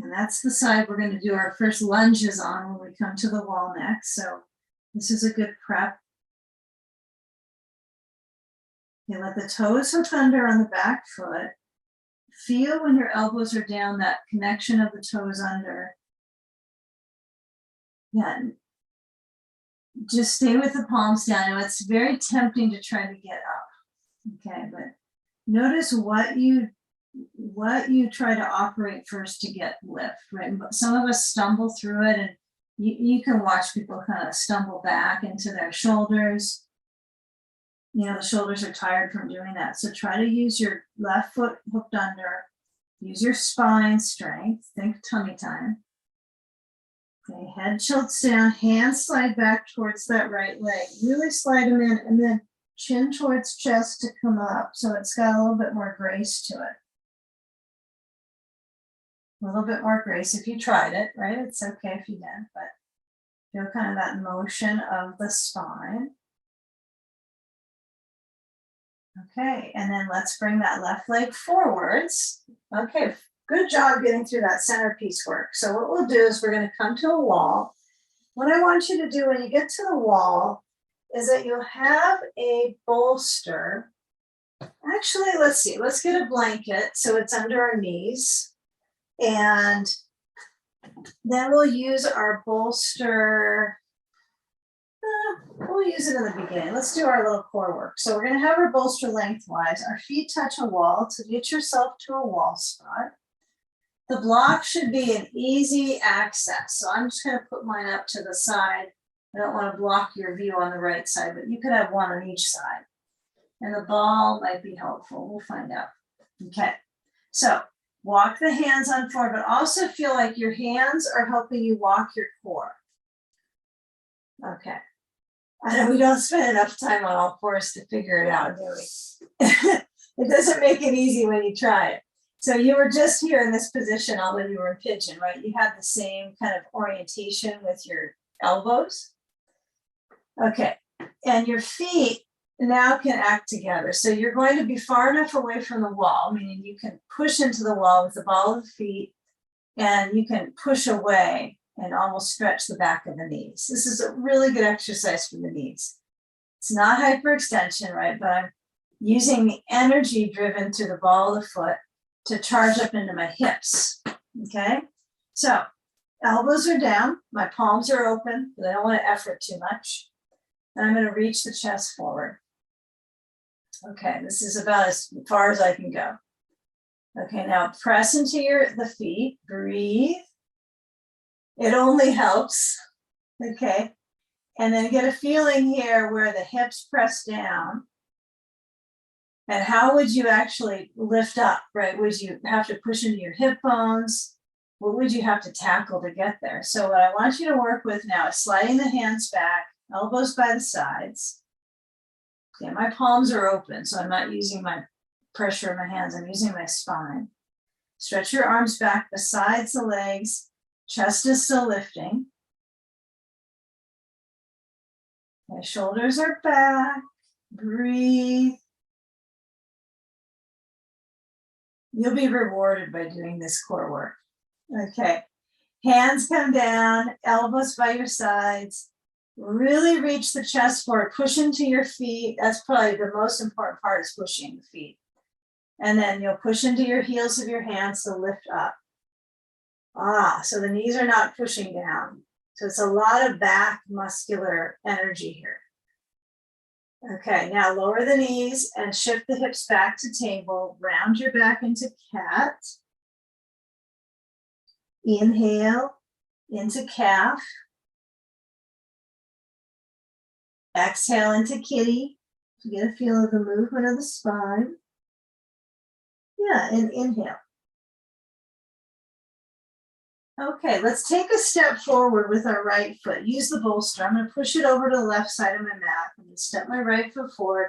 Speaker 1: And that's the side we're going to do our first lunges on when we come to the wall next. So this is a good prep. Okay, let the toes hook under on the back foot. Feel when your elbows are down, that connection of the toes under. Yeah, just stay with the palms down. Now it's very tempting to try to get up. Okay, but notice what you try to operate first to get lift, right? Some of us stumble through it, and you can watch people kind of stumble back into their shoulders. You know, the shoulders are tired from doing that. So try to use your left foot hooked under, use your spine strength, think tummy time. Okay, head tilts down, hands slide back towards that right leg. Really slide them in, and then chin towards chest to come up, so it's got a little bit more grace to it. A little bit more grace if you tried it, right? It's okay if you didn't, but feel kind of that motion of the spine. Okay, and then let's bring that left leg forwards. Okay, good job getting through that centerpiece work. So what we'll do is we're going to come to a wall. What I want you to do when you get to the wall is that you'll have a bolster. Actually, let's see, let's get a blanket so it's under our knees. And then we'll use our bolster. We'll use it in the beginning. Let's do our little core work. So we're going to have our bolster lengthwise. Our feet touch a wall to get yourself to a wall spot. The block should be an easy access. So I'm just going to put mine up to the side. I don't want to block your view on the right side, but you could have one on each side. And the ball might be helpful. We'll find out. Okay. So walk the hands on forward, but also feel like your hands are helping you walk your core. Okay. I know we don't spend enough time on all fours to figure it out, do we? It doesn't make it easy when you try it. So you were just here in this position, although you were in pigeon, right? You had the same kind of orientation with your elbows. Okay, and your feet now can act together. So you're going to be far enough away from the wall, meaning you can push into the wall with the ball of the feet, and you can push away and almost stretch the back of the knees. This is a really good exercise for the knees. It's not hyperextension, right? But I'm using the energy driven to the ball of the foot to charge up into my hips, okay? So elbows are down, my palms are open, but I don't want to effort too much. And I'm going to reach the chest forward. Okay, this is about as far as I can go. Okay, now press into the feet, breathe. It only helps, okay? And then get a feeling here where the hips press down. And how would you actually lift up, right? Would you have to push into your hip bones? What would you have to tackle to get there? So what I want you to work with now is sliding the hands back, elbows by the sides. Okay, my palms are open, so I'm not using my pressure in my hands, I'm using my spine. Stretch your arms back besides the legs. Chest is still lifting. My shoulders are back. Breathe. You'll be rewarded by doing this core work. Okay. Hands come down, elbows by your sides. Really reach the chest forward. Push into your feet. That's probably the most important part, is pushing the feet. And then you'll push into your heels of your hands to lift up. So the knees are not pushing down. So it's a lot of back muscular energy here. Okay, now lower the knees and shift the hips back to table. Round your back into cat. Inhale into calf. Exhale into kitty to get a feel of the movement of the spine. Yeah, and inhale. Okay, let's take a step forward with our right foot. Use the bolster. I'm going to push it over to the left side of my mat. I'm going to step my right foot forward.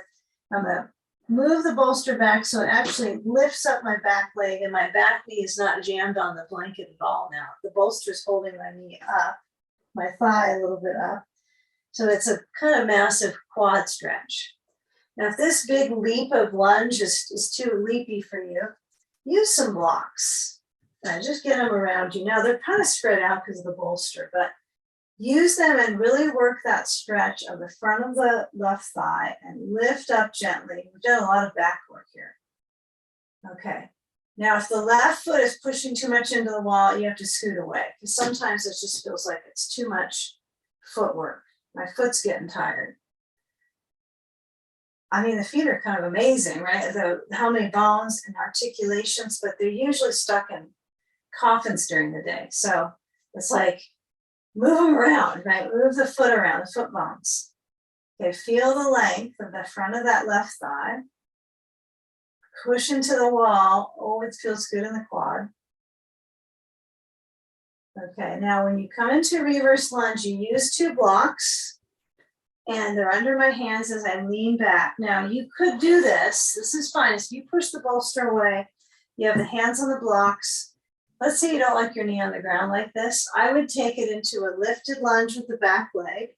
Speaker 1: I'm going to move the bolster back so it actually lifts up my back leg, and my back knee is not jammed on the blanket at all now. The bolster is holding my knee up, my thigh a little bit up. So it's a kind of massive quad stretch. Now, if this big leap of lunge is too leapy for you, use some blocks. Just get them around you. Now, they're kind of spread out because of the bolster, but use them and really work that stretch of the front of the left thigh and lift up gently. We've done a lot of back work here. Okay. Now, if the left foot is pushing too much into the wall, you have to scoot away, because sometimes it just feels like it's too much footwork. My foot's getting tired. I mean, the feet are kind of amazing, right? How many bones and articulations, but they're usually stuck in coffins during the day. So it's like, move them around, right? Move the foot around, the foot bones. Okay, feel the length of the front of that left thigh. Push into the wall. Oh, it feels good in the quad. Okay, now when you come into reverse lunge, you use 2 blocks, and they're under my hands as I lean back. Now you could do this. This is fine. If you push the bolster away, you have the hands on the blocks. Let's say you don't like your knee on the ground like this. I would take it into a lifted lunge with the back leg.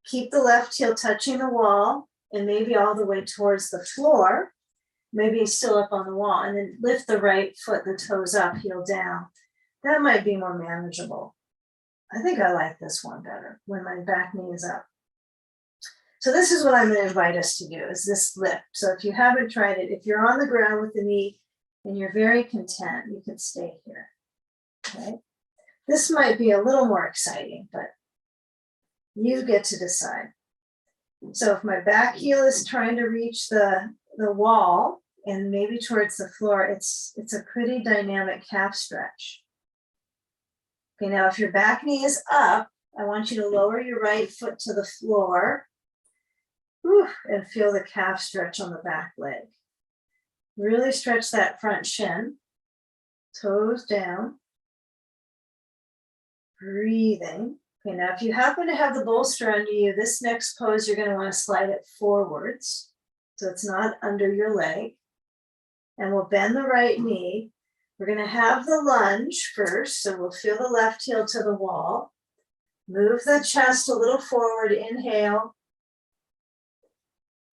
Speaker 1: Keep the left heel touching the wall and maybe all the way towards the floor. Maybe still up on the wall, and then lift the right foot, the toes up, heel down. That might be more manageable. I think I like this one better when my back knee is up. So this is what I'm going to invite us to do, is this lift. So if you haven't tried it, if you're on the ground with the knee and you're very content, you can stay here. Okay. This might be a little more exciting, but you get to decide. So if my back heel is trying to reach the wall and maybe towards the floor, it's a pretty dynamic calf stretch. Okay, now if your back knee is up, I want you to lower your right foot to the floor. Whew, and feel the calf stretch on the back leg. Really stretch that front shin, toes down, breathing. Okay, now if you happen to have the bolster under you, this next pose, you're going to want to slide it forwards so it's not under your leg. And we'll bend the right knee. We're going to have the lunge first, so we'll feel the left heel to the wall. Move the chest a little forward, inhale.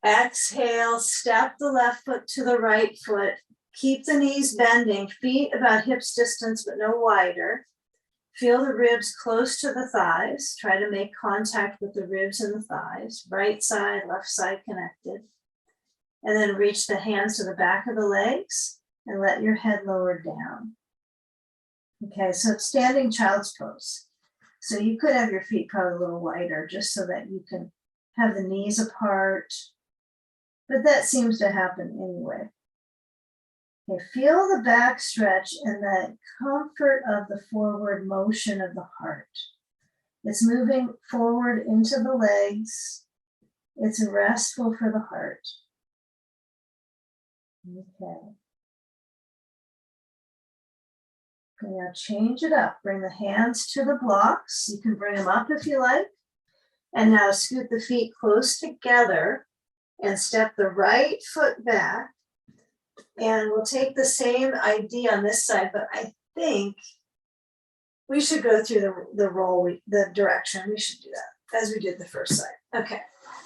Speaker 1: Exhale, step the left foot to the right foot. Keep the knees bending, feet about hips distance, but no wider. Feel the ribs close to the thighs. Try to make contact with the ribs and the thighs. Right side, left side connected. And then reach the hands to the back of the legs and let your head lower down. Okay, so standing child's pose. So you could have your feet probably a little wider just so that you can have the knees apart. But that seems to happen anyway. Okay, feel the back stretch and the comfort of the forward motion of the heart. It's moving forward into the legs. It's restful for the heart. Okay. Okay, now change it up. Bring the hands to the blocks. You can bring them up if you like. And now scoot the feet close together and step the right foot back. And we'll take the same idea on this side, but I think we should go through the roll, the direction. We should do that as we did the first side. Okay,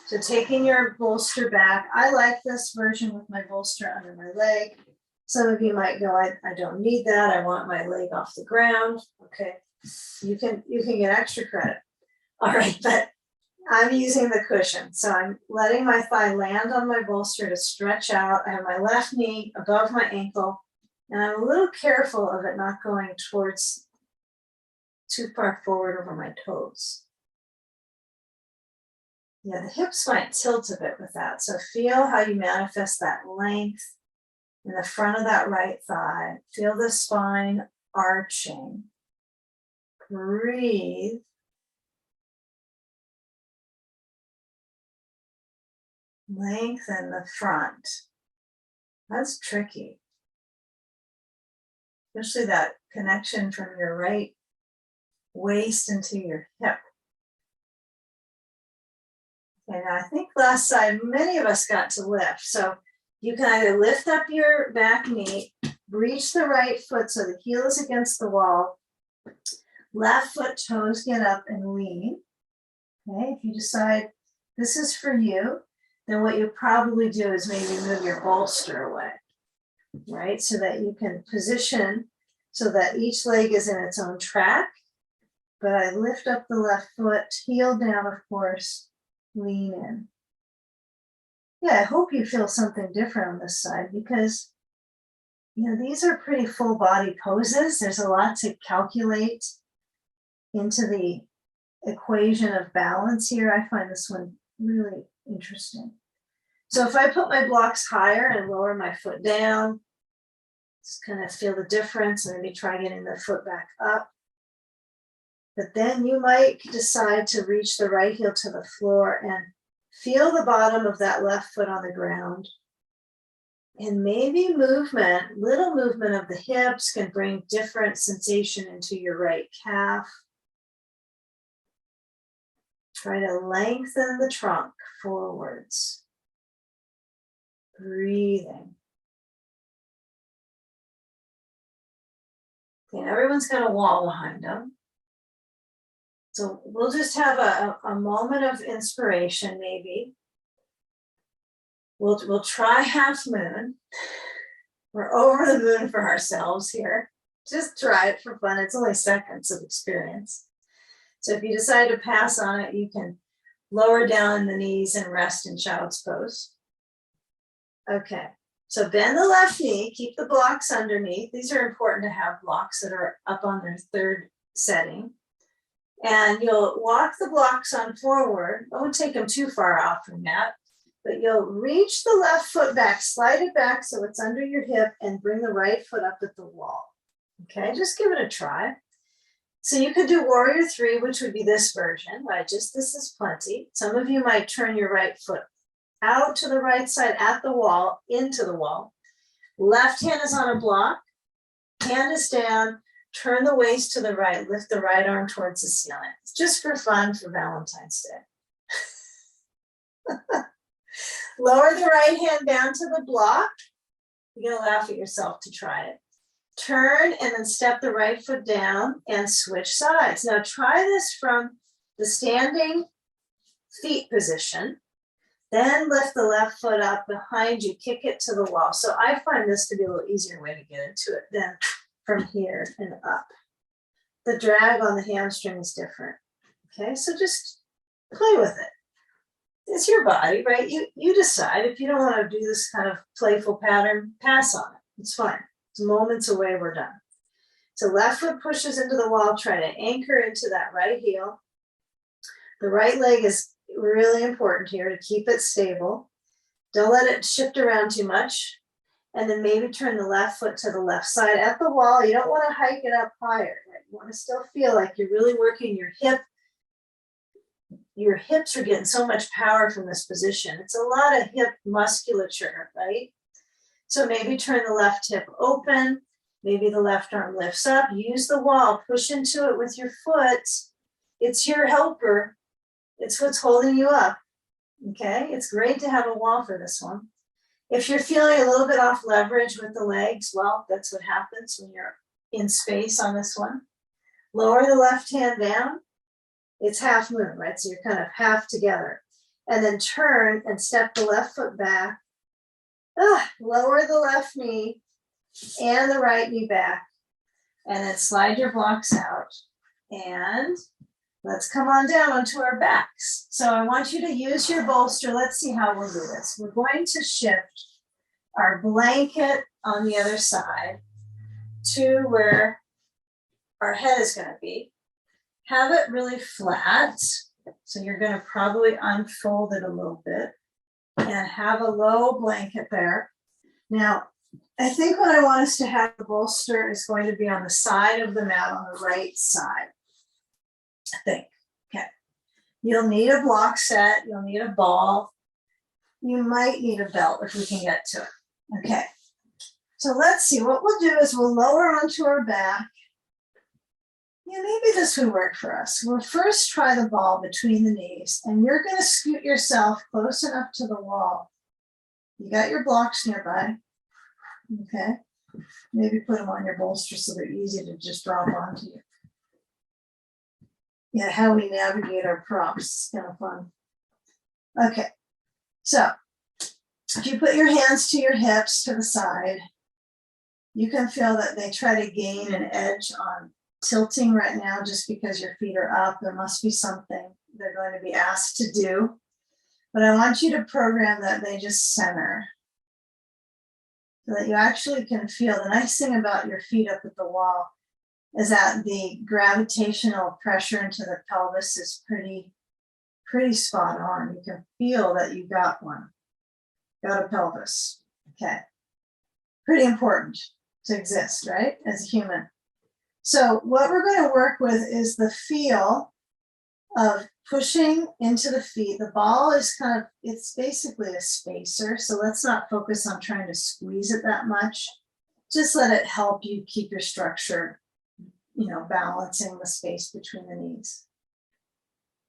Speaker 1: so taking your bolster back. I like this version with my bolster under my leg. Some of you might go, I don't need that. I want my leg off the ground. Okay, you can get extra credit. All right, but I'm using the cushion. So I'm letting my thigh land on my bolster to stretch out. I have my left knee above my ankle, and I'm a little careful of it not going towards too far forward over my toes. Yeah, the hips might tilt a bit with that. So feel how you manifest that length in the front of that right thigh. Feel the spine arching. Breathe. Lengthen the front. That's tricky. Especially that connection from your right waist into your hip. And I think last side, many of us got to lift. So you can either lift up your back knee, reach the right foot so the heel is against the wall, left foot, toes get up and lean. Okay, if you decide this is for you, then what you'll probably do is maybe move your bolster away, right? So that you can position so that each leg is in its own track. But I lift up the left foot, heel down, of course, lean in. Yeah, I hope you feel something different on this side because, these are pretty full body poses. There's a lot to calculate into the equation of balance here. I find this one really interesting. So if I put my blocks higher and lower my foot down, just kind of feel the difference and maybe try getting the foot back up. But then you might decide to reach the right heel to the floor and feel the bottom of that left foot on the ground. And maybe little movement of the hips can bring different sensation into your right calf. Try to lengthen the trunk forwards. Breathing. Okay, everyone's got a wall behind them. So we'll just have a moment of inspiration maybe. We'll try half moon. We're over the moon for ourselves here. Just try it for fun. It's only seconds of experience. So if you decide to pass on it, you can lower down the knees and rest in child's pose. Okay, so bend the left knee, keep the blocks underneath. These are important to have blocks that are up on their third setting. And you'll walk the blocks on forward. Don't take them too far off from that. But you'll reach the left foot back, slide it back so it's under your hip, and bring the right foot up at the wall. Okay, just give it a try. So you could do Warrior 3, which would be this version, right? Just this is plenty. Some of you might turn your right foot out to the right side at the wall, into the wall. Left hand is on a block, hand is down, turn the waist to the right, lift the right arm towards the ceiling. It's just for fun for Valentine's Day. Lower the right hand down to the block. You're gonna laugh at yourself to try it. Turn and then step the right foot down and switch sides. Now try this from the standing feet position. Then lift the left foot up behind you, kick it to the wall. So I find this to be a little easier way to get into it than from here and up. The drag on the hamstring is different. Okay, so just play with it. It's your body, right? You decide. If you don't want to do this kind of playful pattern, pass on it. It's fine. It's moments away, we're done. So left foot pushes into the wall, try to anchor into that right heel. The right leg is really important here to keep it stable. Don't let it shift around too much. And then maybe turn the left foot to the left side at the wall. You don't want to hike it up higher. Right? You want to still feel like you're really working your hip. Your hips are getting so much power from this position. It's a lot of hip musculature, right? So maybe turn the left hip open. Maybe the left arm lifts up. Use the wall. Push into it with your foot. It's your helper. It's what's holding you up. Okay? It's great to have a wall for this one. If you're feeling a little bit off leverage with the legs, well, that's what happens when you're in space on this one. Lower the left hand down. It's half moon, right? So you're kind of half together. And then turn and step the left foot back. Lower the left knee and the right knee back. And then slide your blocks out. And let's come on down onto our backs. So I want you to use your bolster. Let's see how we'll do this. We're going to shift our blanket on the other side to where our head is going to be. Have it really flat. So you're going to probably unfold it a little bit and have a low blanket there. Now, I think what I want us to have the bolster is going to be on the side of the mat on the right side. I think. Okay. You'll need a block set. You'll need a ball. You might need a belt if we can get to it. Okay. So let's see. What we'll do is we'll lower onto our back. Yeah, maybe this would work for us. We'll first try the ball between the knees, and you're going to scoot yourself close enough to the wall. You got your blocks nearby. Okay. Maybe put them on your bolster so they're easy to just drop onto you. Yeah, how we navigate our props is kind of fun. Okay. So if you put your hands to your hips to the side, you can feel that they try to gain an edge on tilting right now just because your feet are up. There must be something they're going to be asked to do. But I want you to program that they just center so that you actually can feel. The nice thing about your feet up at the wall is that the gravitational pressure into the pelvis is pretty spot on. You can feel that you got one. Got a pelvis. Okay. Pretty important to exist, right? As a human. So what we're going to work with is the feel of pushing into the feet. The ball is kind of, it's basically a spacer. So let's not focus on trying to squeeze it that much. Just let it help you keep your structure, balancing the space between the knees.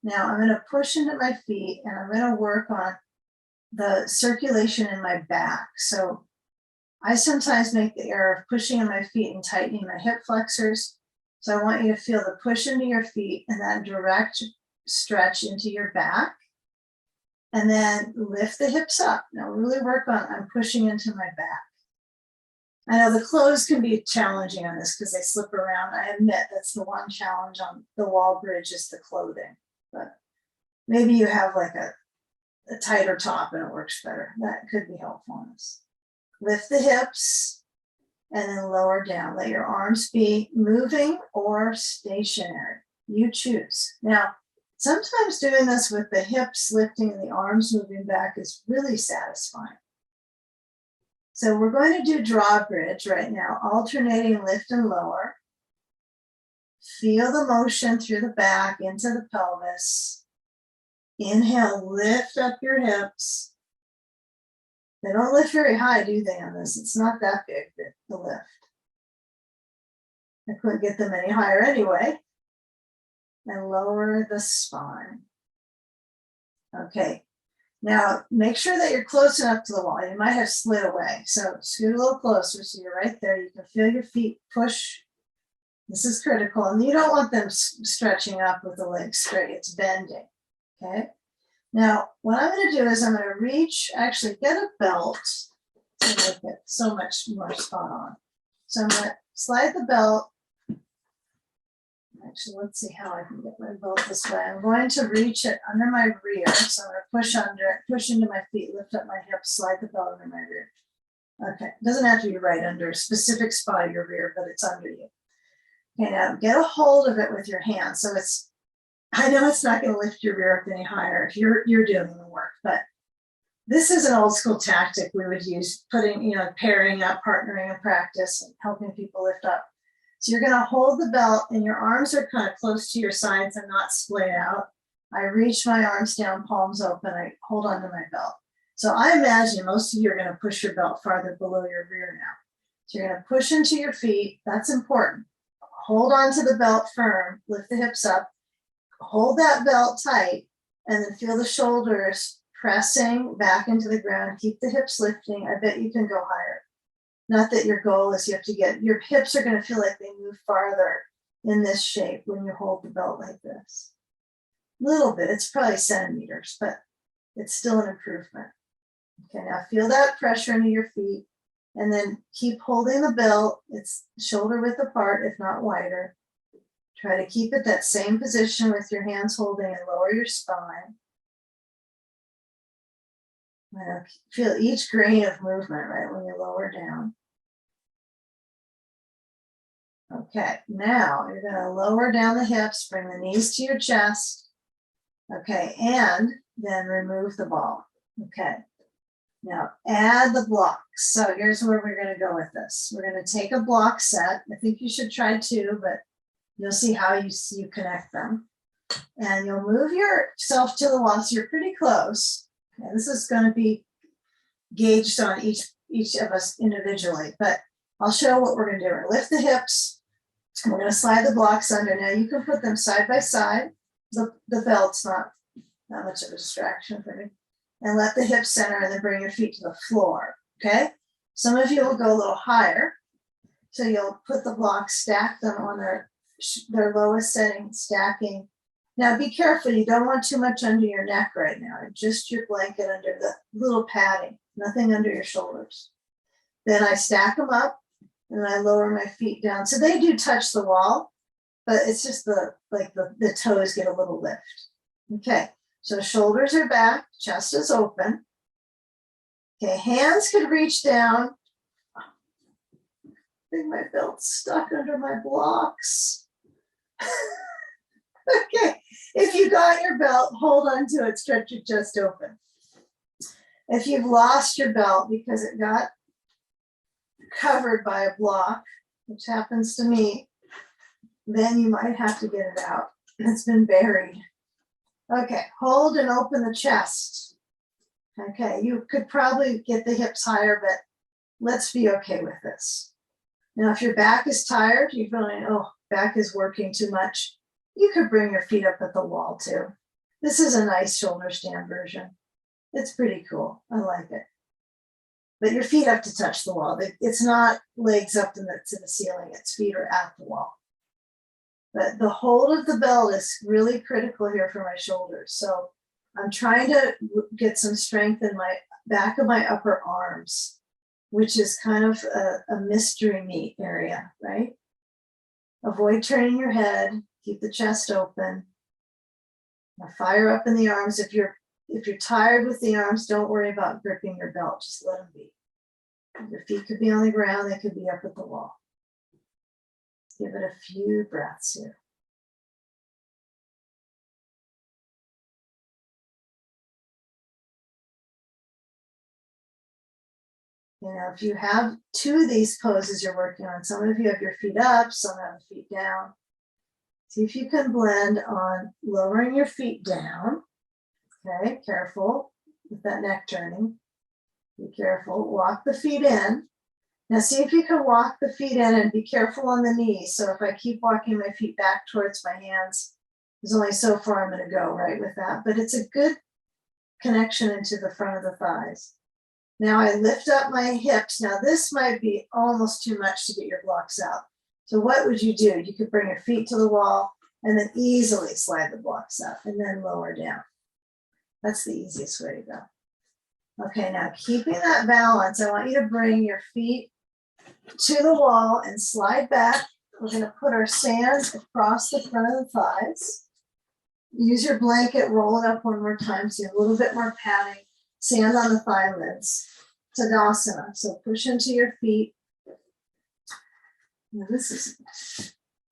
Speaker 1: Now I'm going to push into my feet and I'm going to work on the circulation in my back. So I sometimes make the error of pushing in my feet and tightening my hip flexors. So I want you to feel the push into your feet and that direct stretch into your back. And then lift the hips up. Now really work on, I'm pushing into my back. I know the clothes can be challenging on this because they slip around. I admit that's the one challenge on the wall bridge is the clothing. But maybe you have like a tighter top and it works better. That could be helpful on this. Lift the hips and then lower down. Let your arms be moving or stationary. You choose. Now, sometimes doing this with the hips lifting and the arms moving back is really satisfying. So we're going to do drawbridge right now, alternating lift and lower. Feel the motion through the back into the pelvis. Inhale, lift up your hips. They don't lift very high, do they, on this? It's not that big, the lift. I couldn't get them any higher anyway. And lower the spine. Okay, now make sure that you're close enough to the wall. You might have slid away, so scoot a little closer so you're right there. You can feel your feet push. This is critical, and you don't want them stretching up with the legs straight. It's bending, okay? Now, what I'm going to do is I'm going to reach, actually get a belt to make it so much more spot on. So I'm going to slide the belt. Actually, let's see how I can get my belt this way. I'm going to reach it under my rear. So I'm going to push under it, push into my feet, lift up my hips, slide the belt under my rear. Okay, it doesn't have to be right under a specific spot of your rear, but it's under you. Okay, now get a hold of it with your hand. So it's, I know it's not going to lift your rear up any higher if you're doing the work, but this is an old school tactic we would use, putting, pairing up, partnering in practice and helping people lift up. So you're going to hold the belt and your arms are kind of close to your sides and not splayed out. I reach my arms down, palms open, I hold onto my belt. So I imagine most of you are going to push your belt farther below your rear now. So you're going to push into your feet. That's important. Hold on to the belt firm, lift the hips up, hold that belt tight, and then feel the shoulders pressing back into the ground. Keep the hips lifting. I bet you can go higher. Not that your goal is you have to get, your hips are going to feel like they move farther in this shape when you hold the belt like this. A little bit, it's probably centimeters, but it's still an improvement. Okay, now feel that pressure into your feet and then keep holding the belt. It's shoulder width apart, if not wider. Try to keep it that same position with your hands holding and lower your spine. Feel each grain of movement, right, when you lower down. Okay, now you're going to lower down the hips, bring the knees to your chest. Okay, and then remove the ball. Okay, now add the blocks. So here's where we're going to go with this. We're going to take a block set. I think you should try two, but you'll see how you connect them. And you'll move yourself to the wall so you're pretty close. Okay, this is going to be gauged on each of us individually, but I'll show what we're going to do. We're going to lift the hips. We're going to slide the blocks under. Now you can put them side by side. The belt's not much of a distraction for me. And let the hips center and then bring your feet to the floor, okay? Some of you will go a little higher. So you'll put the blocks, stack them on their lowest setting, stacking. Now be careful, you don't want too much under your neck right now. Just your blanket under the little padding, nothing under your shoulders. Then I stack them up and I lower my feet down. So they do touch the wall, but it's just the toes get a little lift. Okay, so shoulders are back, chest is open. Okay, hands could reach down. I think my belt's stuck under my blocks. Okay, if you got your belt, hold on to it, stretch your chest open. If you've lost your belt because it got covered by a block, which happens to me, then you might have to get it out. It's been buried. Okay, hold and open the chest. Okay, you could probably get the hips higher, but let's be okay with this. Now, if your back is tired, you're feeling, oh, back is working too much, you could bring your feet up at the wall too. This is a nice shoulder stand version. It's pretty cool. I like it. But your feet have to touch the wall. It's not legs up to the ceiling. Its feet are at the wall. But the hold of the belt is really critical here for my shoulders. So I'm trying to get some strength in my back of my upper arms, which is kind of a mystery meat area, right? Avoid turning your head, keep the chest open. Now fire up in the arms. If you're tired with the arms, don't worry about gripping your belt, just let them be. Your feet could be on the ground, they could be up at the wall. Give it a few breaths here. You know, if you have two of these poses you're working on, some of you have your feet up, some have the feet down. See if you can blend on lowering your feet down. Okay, careful with that neck turning. Be careful. Walk the feet in. Now see if you can walk the feet in and be careful on the knees. So if I keep walking my feet back towards my hands, there's only so far I'm going to go, right, with that. But it's a good connection into the front of the thighs. Now I lift up my hips. Now this might be almost too much to get your blocks out. So what would you do? You could bring your feet to the wall and then easily slide the blocks up and then lower down. That's the easiest way to go. Okay, now keeping that balance, I want you to bring your feet to the wall and slide back. We're going to put our sand across the front of the thighs. Use your blanket, roll it up one more time so you have a little bit more padding. Sand on the thigh lids. Tadasana. So push into your feet. Now this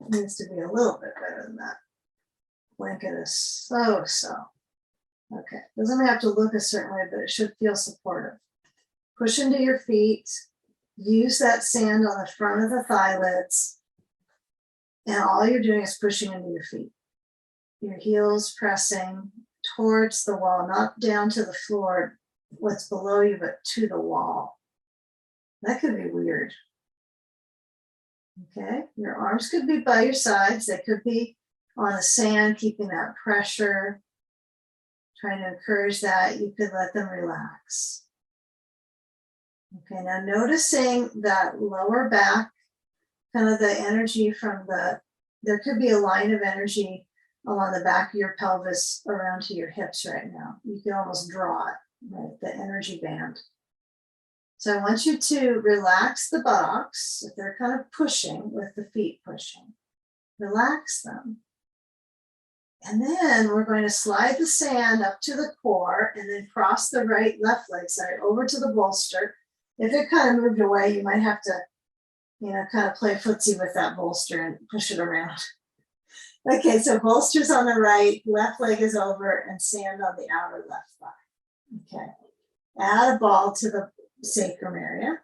Speaker 1: needs to be a little bit better than that. Blanket is so. Okay, doesn't have to look a certain way, but it should feel supportive. Push into your feet. Use that sand on the front of the thigh lids. And all you're doing is pushing into your feet. Your heels pressing towards the wall, not down to the floor, what's below you, but to the wall. That could be weird. Okay, your arms could be by your sides. They could be on the sand, keeping that pressure. Trying to encourage that. You could let them relax. Okay, now noticing that lower back, kind of the energy from there could be a line of energy along the back of your pelvis around to your hips right now. You can almost draw it, right? The energy band. So I want you to relax the buttocks. If they're kind of pushing with the feet pushing, relax them. And then we're going to slide the sand up to the core and then cross the left leg side over to the bolster. If it kind of moved away, you might have to, kind of play footsie with that bolster and push it around. Okay, so bolster's on the right, left leg is over, and sand on the outer left thigh. Okay, add a ball to the sacrum area.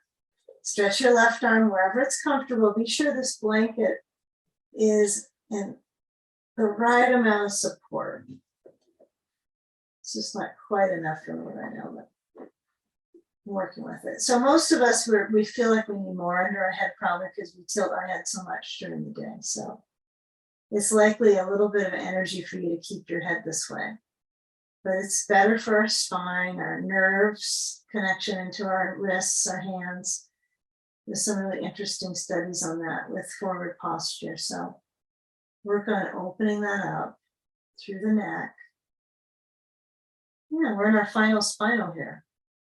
Speaker 1: Stretch your left arm wherever it's comfortable. Be sure this blanket is in the right amount of support. It's just not quite enough for me right now, but I'm working with it. So most of us, we feel like we need more under our head, probably because we tilt our head so much during the day. So it's likely a little bit of energy for you to keep your head this way. But it's better for our spine, our nerves, connection into our wrists, our hands. There's some really interesting studies on that with forward posture. So work on opening that up through the neck. Yeah, we're in our final spinal here.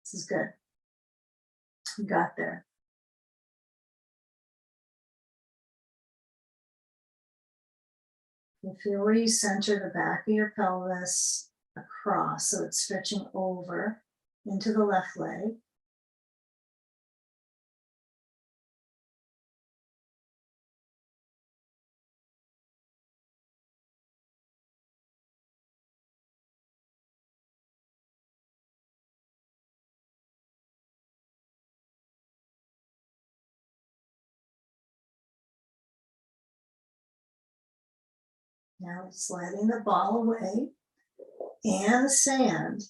Speaker 1: This is good. We got there. You feel where you center the back of your pelvis across, so it's stretching over into the left leg. Now sliding the ball away and the sand.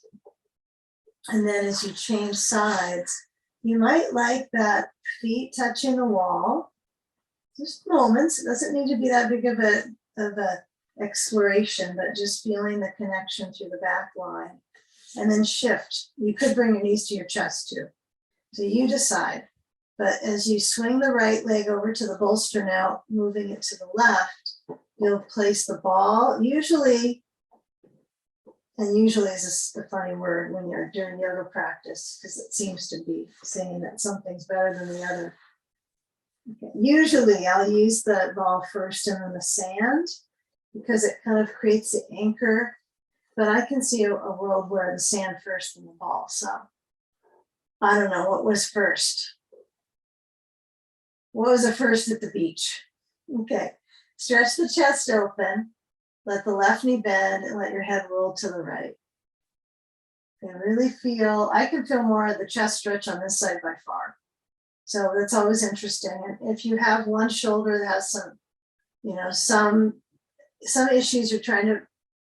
Speaker 1: And then as you change sides, you might like that feet touching the wall. Just moments. It doesn't need to be that big of a exploration, but just feeling the connection through the back line. And then shift. You could bring your knees to your chest too. So you decide. But as you swing the right leg over to the bolster now, moving it to the left, you'll place the ball, usually And usually is this the funny word when you're doing yoga practice, because it seems to be saying that something's better than the other. Okay. Usually I'll use the ball first and then the sand, because it kind of creates the anchor. But I can see a world where the sand first and the ball. So I don't know what was first. What was the first at the beach? Okay. Stretch the chest open. Let the left knee bend and let your head roll to the right. And really feel, I can feel more of the chest stretch on this side by far. So that's always interesting. And if you have one shoulder that has some, you know, some issues, you're trying to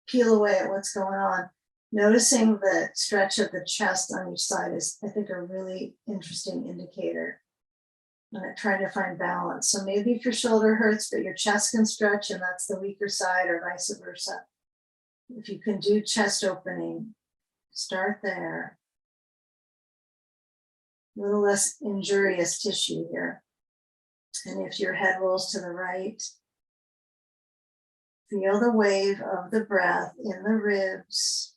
Speaker 1: peel away at what's going on, noticing the stretch of the chest on each side is, I think, a really interesting indicator. Trying to find balance. So maybe if your shoulder hurts, but your chest can stretch and that's the weaker side, or vice versa. If you can do chest opening, start there. A little less injurious tissue here. And if your head rolls to the right, feel the wave of the breath in the ribs.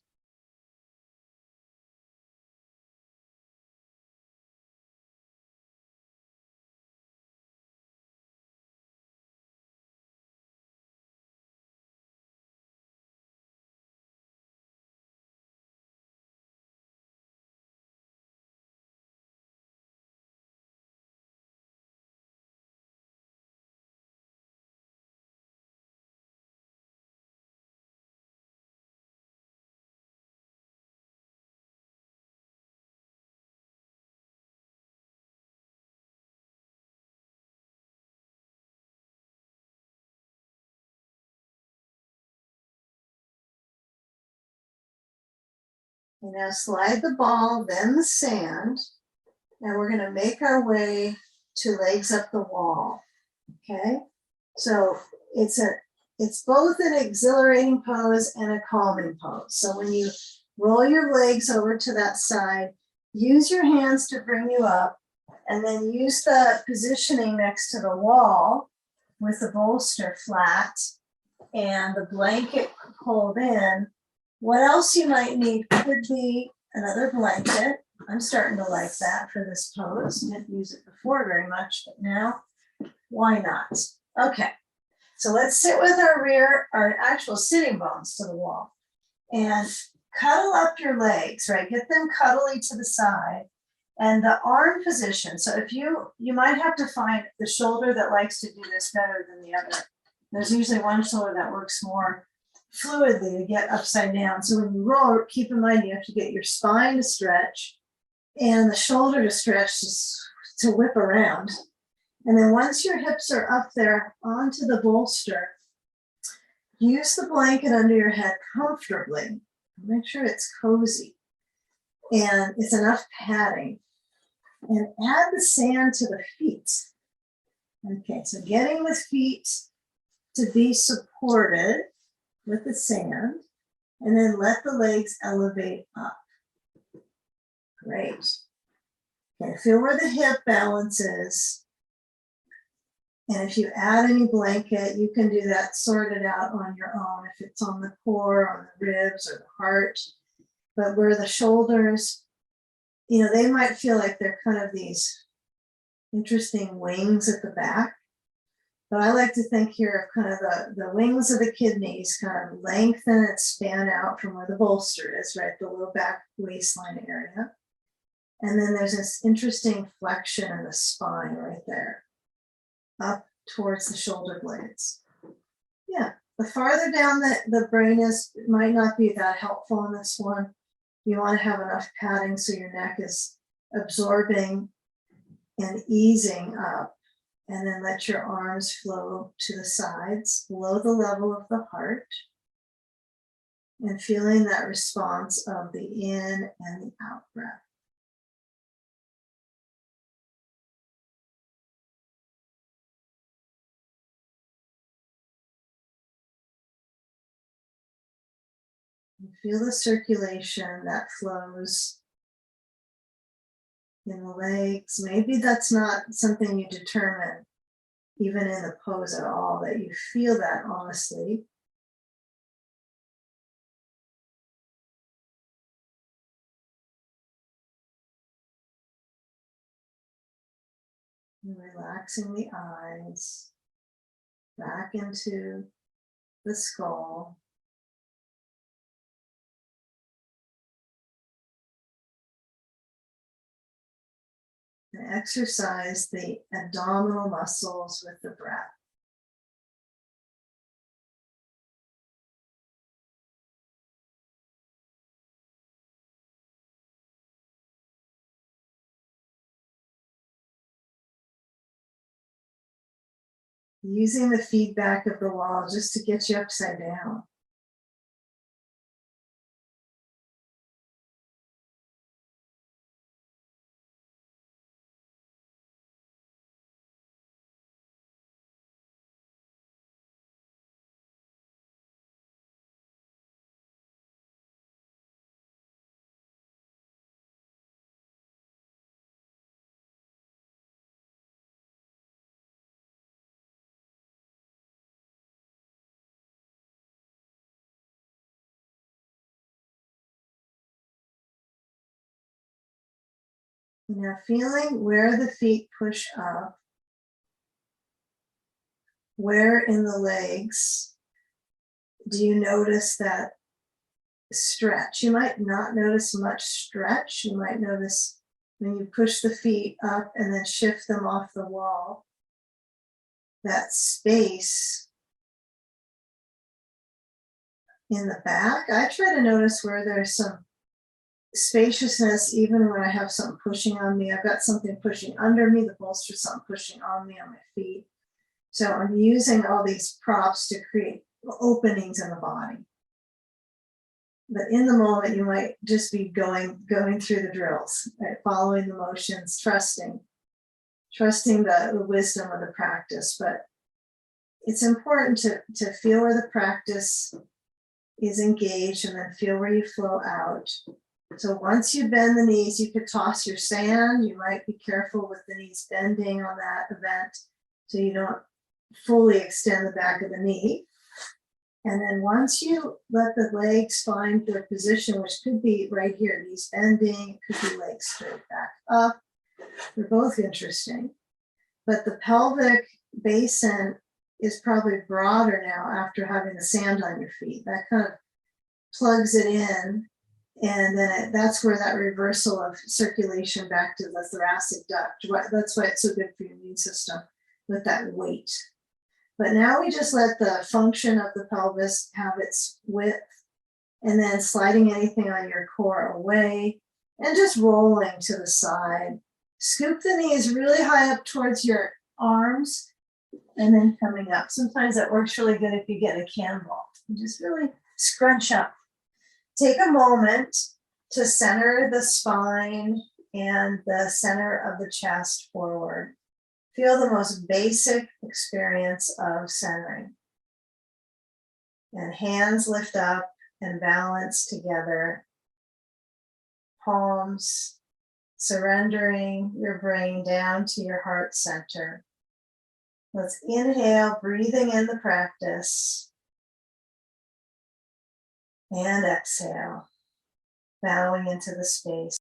Speaker 1: You now slide the ball, then the sand, and we're going to make our way to legs up the wall. Okay, so it's both an exhilarating pose and a calming pose. So when you roll your legs over to that side, use your hands to bring you up, and then use the positioning next to the wall with the bolster flat and the blanket pulled in. What else you might need could be another blanket. I'm starting to like that for this pose. Didn't use it before very much, but now, why not? Okay, so let's sit with our actual sitting bones to the wall and cuddle up your legs, right? Get them cuddly to the side, and the arm position. So if you might have to find the shoulder that likes to do this better than the other. There's usually one shoulder that works more fluidly to get upside down. So when you roll, keep in mind you have to get your spine to stretch and the shoulder to stretch to whip around. And then once your hips are up there onto the bolster, use the blanket under your head comfortably. Make sure it's cozy and it's enough padding. And add the sand to the feet. Okay, so getting the feet to be supported with the sand, and then let the legs elevate up. Great. Okay, feel where the hip balance is. And if you add any blanket, you can do that, sort it out on your own, if it's on the core, on the ribs, or the heart. But where the shoulders, you know, they might feel like they're kind of these interesting wings at the back. But I like to think here of kind of the wings of the kidneys kind of lengthen and span out from where the bolster is, right? The low back waistline area. And then there's this interesting flexion in the spine right there, up towards the shoulder blades. Yeah, the farther down the brain is, it might not be that helpful in this one. You want to have enough padding so your neck is absorbing and easing up. And then let your arms flow to the sides below the level of the heart. And feeling that response of the in and the out breath. And feel the circulation that flows in the legs. Maybe that's not something you determine even in the pose at all, that you feel that honestly. And relaxing the eyes back into the skull. And exercise the abdominal muscles with the breath. Using the feedback of the wall just to get you upside down. Now feeling where the feet push up, where in the legs do you notice that stretch? You might not notice much stretch. You might notice when you push the feet up and then shift them off the wall, that space in the back. I try to notice where there's some spaciousness even when I have something pushing on me. I've got something pushing under me, the bolster, something pushing on me on my feet. So I'm using all these props to create openings in the body. But in the moment, you might just be going through the drills, right? Following the motions, trusting the wisdom of the practice. But it's important to feel where the practice is engaged and then feel where you flow out. So once you bend the knees, you could toss your sand. You might be careful with the knees bending on that event so you don't fully extend the back of the knee. And then once you let the legs find their position, which could be right here, knees bending, it could be legs straight back up. They're both interesting. But the pelvic basin is probably broader now after having the sand on your feet. That kind of plugs it in. And then that's where that reversal of circulation back to the thoracic duct. That's why it's so good for your immune system with that weight. But now we just let the function of the pelvis have its width, and then sliding anything on your core away and just rolling to the side. Scoop the knees really high up towards your arms and then coming up. Sometimes that works really good if you get a cannonball. You just really scrunch up. Take a moment to center the spine and the center of the chest forward. Feel the most basic experience of centering. And hands lift up and balance together. Palms, surrendering your brain down to your heart center. Let's inhale, breathing in the practice. And exhale, bowing into the space.